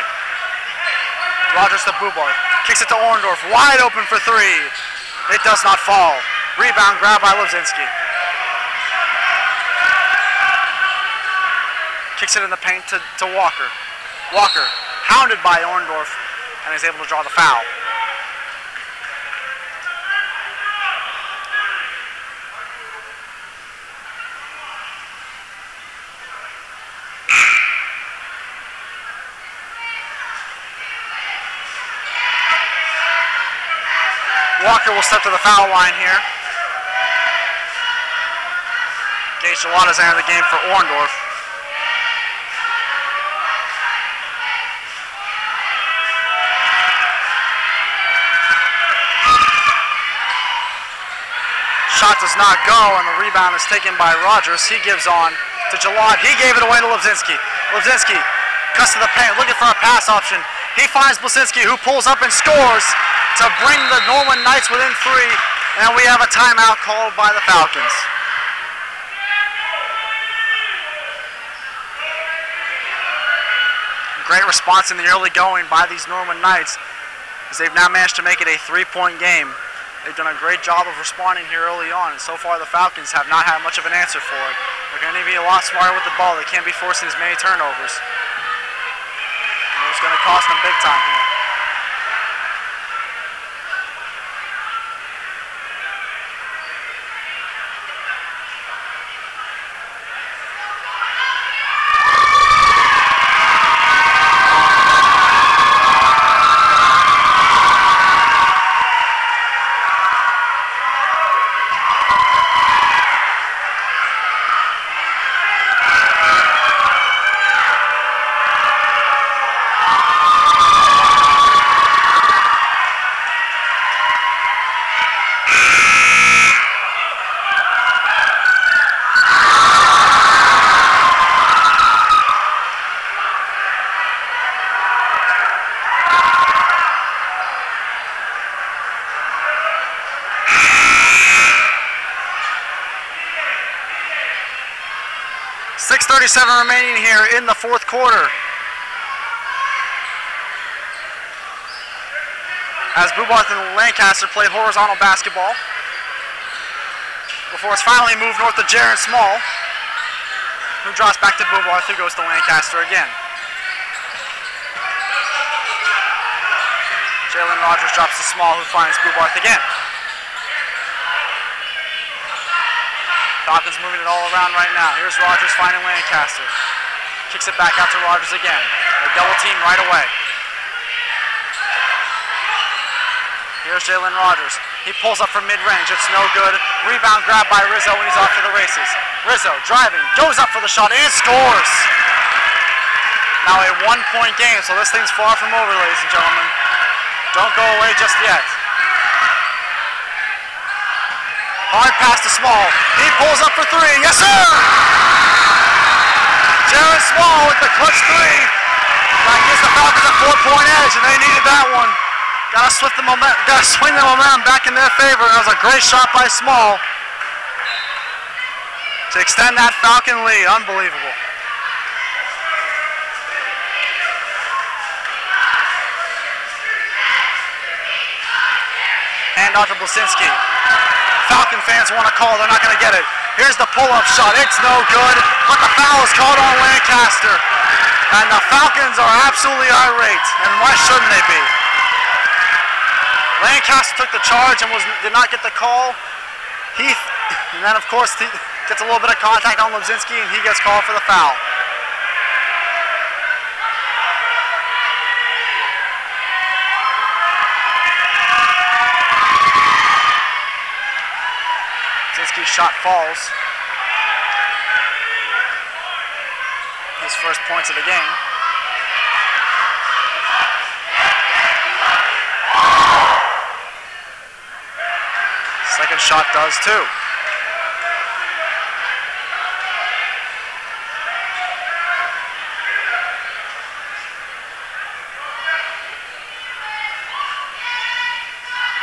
Rogers to Bubarth. Kicks it to Orndorff. Wide open for three. It does not fall. Rebound grab by Blasinski. Kicks it in the paint to Walker. Walker hounded by Orndorff and is able to draw the foul. Walker will step to the foul line here. Gage Gelada's entered the game for Orndorff. Shot does not go, and the rebound is taken by Rogers. He gives on to Gelad. He gave it away to Blasinski. Blasinski cuts to the paint, looking for a pass option. He finds Blasinski, who pulls up and scores to bring the Norwin Knights within 3, and we have a timeout called by the Falcons. Great response in the early going by these Norwin Knights, as they've now managed to make it a 3-point game. They've done a great job of responding here early on, and so far the Falcons have not had much of an answer for it. They're going to be a lot smarter with the ball. They can't be forcing as many turnovers. And it's going to cost them big time here. 2:37 remaining here in the fourth quarter. As Bubarth and Lancaster play horizontal basketball before it's finally moved north to Jaron Small, who drops back to Bubarth, who goes to Lancaster again. Jalen Rogers drops to Small, who finds Bubarth again. Falcons moving it all around right now. Here's Rogers finding Lancaster. Kicks it back out to Rogers again. They double team right away. Here's Jalen Rogers. He pulls up from mid-range. It's no good. Rebound grab by Rizzo, and he's off to the races. Rizzo driving, goes up for the shot, and scores. Now a 1-point game, so this thing's far from over, ladies and gentlemen. Don't go away just yet. Hard pass to Small. He pulls up for three. Yes, sir! Jaron Small with the clutch three. That gives the Falcons a 4-point edge, and they needed that one. Gotta swing the momentum back in their favor. That was a great shot by Small to extend that Falcon lead. Unbelievable. And Dr. Blasinski. Falcon fans want to call. They're not going to get it. Here's the pull-up shot. It's no good, but the foul is called on Lancaster. And the Falcons are absolutely irate. And why shouldn't they be? Lancaster took the charge and did not get the call. And then of course he gets a little bit of contact on Lebzinski, and he gets called for the foul. Lebzinski's shot falls. His first points of the game. Second shot does too.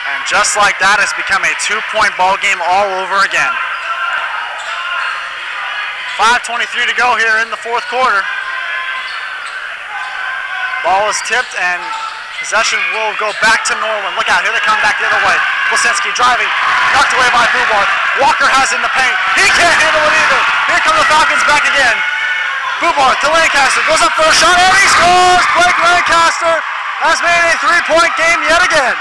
And just like that, it's become a 2-point ball game all over again. 5:23 to go here in the fourth quarter. Ball is tipped and possession will go back to Norwin. Look out, here they come back the other way. Blasinski driving, knocked away by Bubarth. Walker has it in the paint. He can't handle it either. Here come the Falcons back again. Bubarth to Lancaster, goes up for a shot, and he scores! Blake Lancaster has made a 3-point game yet again.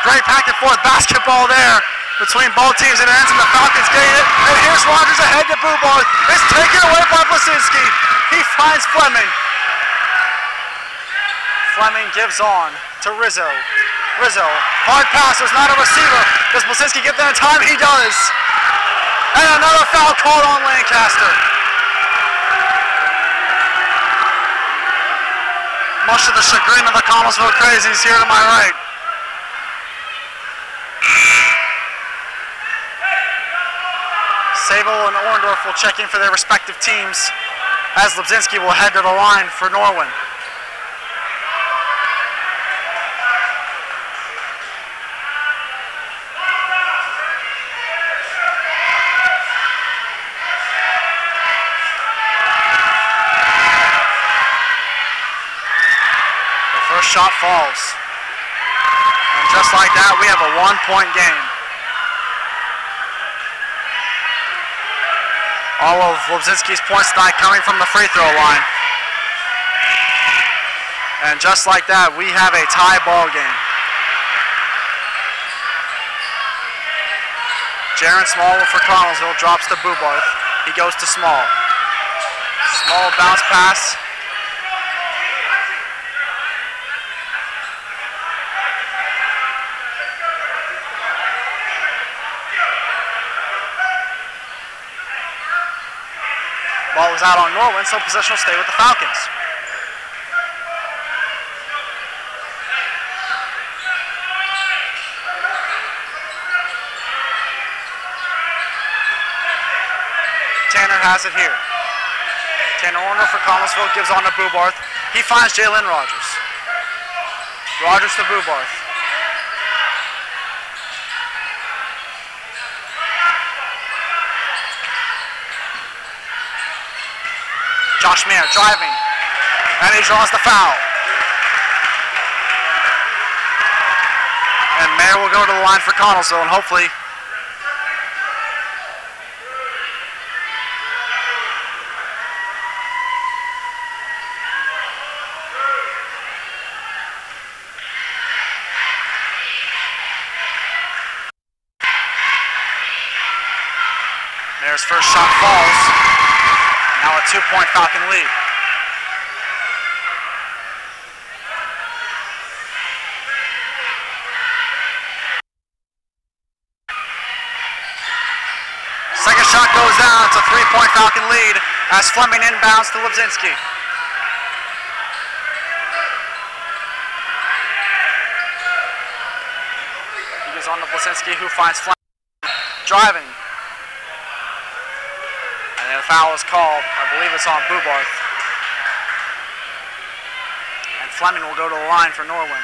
Great back and forth basketball there between both teams, and it ends in the Falcons getting it. And here's Rogers ahead to Bubarth. It's taken away by Blasinski. He finds Fleming. Fleming gives on to Rizzo. Rizzo, hard pass, there's not a receiver. Does Blasinski get there in time? He does. And another foul called on Lancaster. Much to the chagrin of the Connellsville Crazies here to my right. Sable and Orndorff will check in for their respective teams as Lebzinski will head to the line for Norwin. The first shot falls. And just like that, we have a 1-point game. All of Lebzinski's points tonight coming from the free throw line. And just like that, we have a tie ball game. Jaron Small for Connellsville drops to Bubarth. He goes to Small. Small bounce pass. Ball was out on Norwin, so possession will stay with the Falcons. Tanner has it here. Tanner Orner for Connellsville gives on to Bubarth. He finds Jalen Rogers. Rogers to Bubarth. Josh Mayer driving, and he draws the foul. And Mayer will go to the line for Connellsville, and hopefully Mayer's first shot falls. Now a 2-point Falcon lead. Second shot goes down. It's a 3-point Falcon lead as Fleming inbounds to Lebzinski. He goes on to Lebzinski, who finds Fleming driving. And a foul is called. I believe it's on Bubarth. And Fleming will go to the line for Norwin.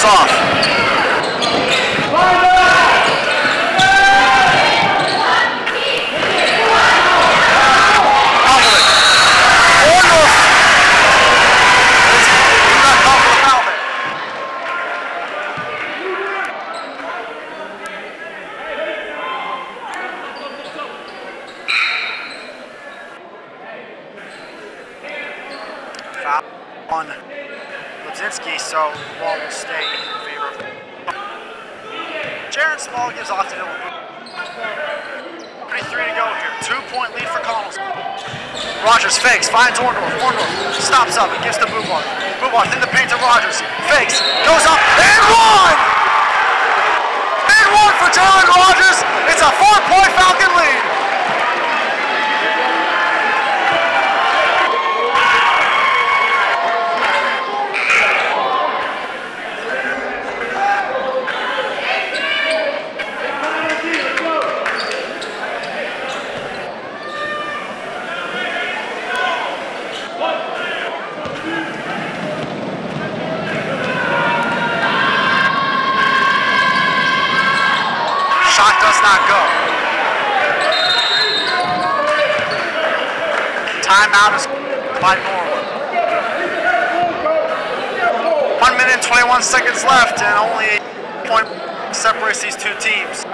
goes off. On Lubzinski, so the ball will stay in favor of Jaron Small gives off to Dylan. 33 to go here. 2-point lead for Connellsville. Rogers fakes, finds Orndorff. Orndorff stops up and gives to Bubarth. Bubarth in the paint to Rogers. Fakes, goes up, and one! And one for John Rogers. It's a 4-point Falcon lead. Shot does not go. Timeout is by Norwin. 1 minute and 21 seconds left, and only a point separates these two teams.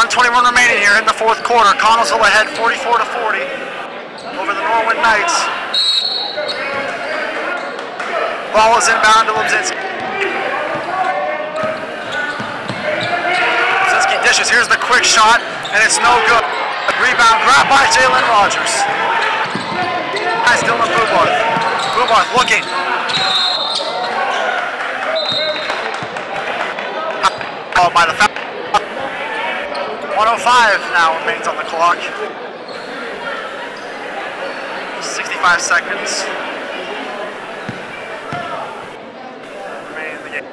.21 remaining here in the fourth quarter. Connellsville ahead 44 to 40 over the Norwin Knights. Ball is inbound to Lubzinski. Lubzinski dishes. Here's the quick shot, and it's no good. Rebound grabbed by Jalen Rogers. Nice Dylan Bubarth. Bubarth looking. Oh, by the foul. 105 now remains on the clock. 65 seconds remaining in the game.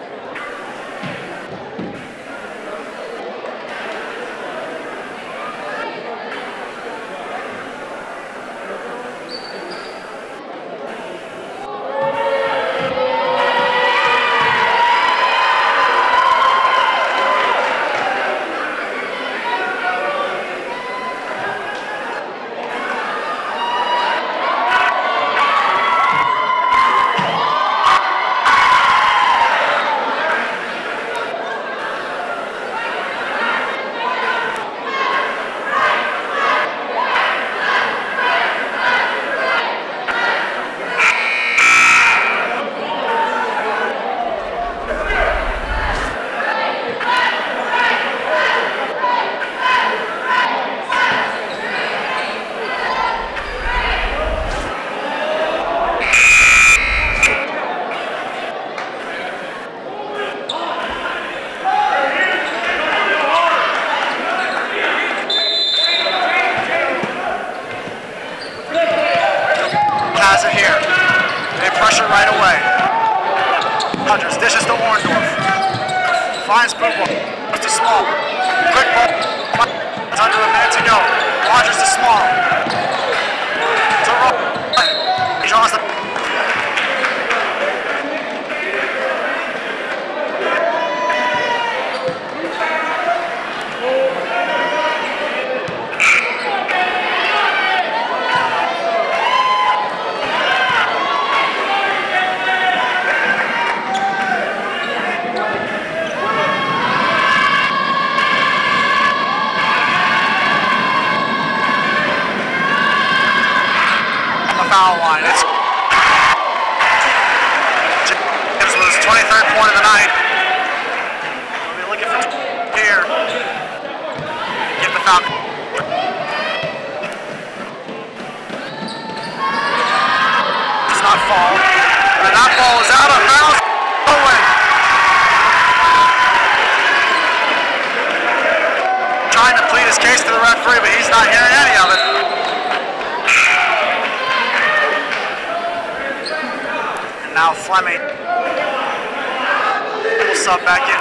Has it here. They pressure right away. Rogers dishes to Orndorff. Finds Bubarth to Small. Quick ball. It's under a minute to go. Rogers to Small. To Norwin. He draws the. foul line. It's James with his 23rd point of the night. We'll be looking for here. Get the Falcon. Does not fall. And that ball is out of bounds. Norwin. Trying to plead his case to the referee, but he's not hearing any of it. And now Fleming will sub back in.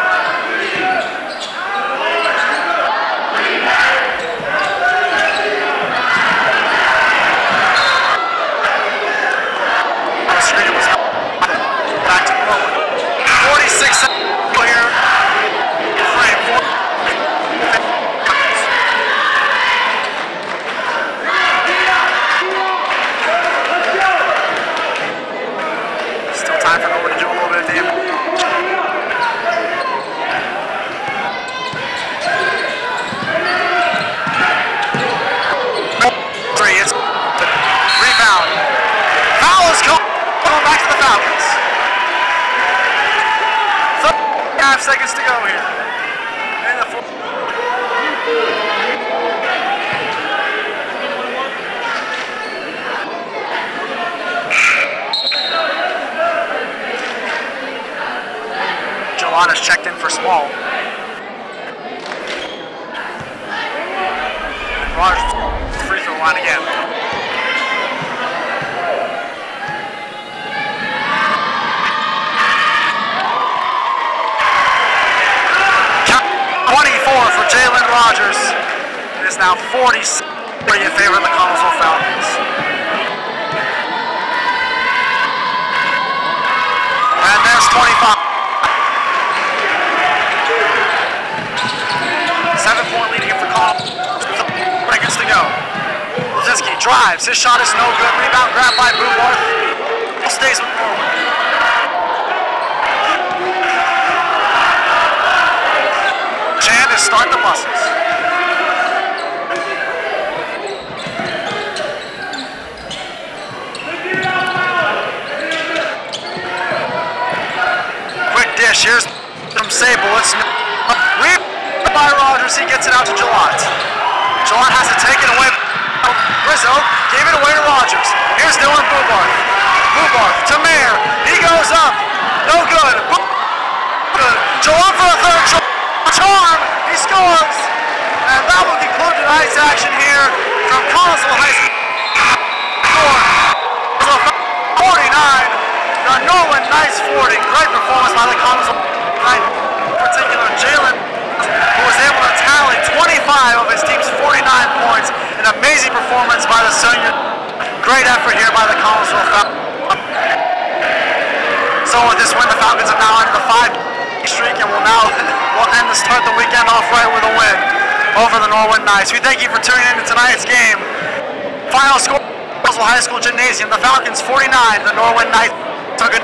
The screen was back to Norwin. 46 seconds here. Frame. Still time for Norwin to do a little bit of damage. It's rebound. Foul is going back to the Falcons. 5 seconds to go here. In the fourth. Jelana's checked in for Small. And Rogers free throw line again. For Jalen Rogers. It is now 40 in favor of the Connellsville Falcons. And there's 25. 7-point lead here for Connellsville. Seconds to go. Lazinski drives. His shot is no good. Rebound grabbed by Boobarth. Stays with Norwin. To start the buses. Quick dish, here's from Sable. It's by Rogers, he gets it out to Gillot. Gillot has to take it away. Rizzo gave it away to Rogers. Here's Dylan Boobarth. Boobarth to Mayer. He goes up. No good. Good. Gillot for a third. Charm. He scores, and that will conclude tonight's action here from Connellsville High School. 49, the Norwin Knights 40. Great performance by the Connellsville Knights. In particular, Jalen, who was able to tally 25 of his team's 49 points. An amazing performance by the senior. Great effort here by the Connellsville Falcons. So with this win, the Falcons have now ended the 5 streak, and will end the start the weekend off right with a win over the Norwin Knights. We thank you for tuning in to tonight's game. Final score, Connellsville High School Gymnasium, the Falcons 49, the Norwin Knights took it.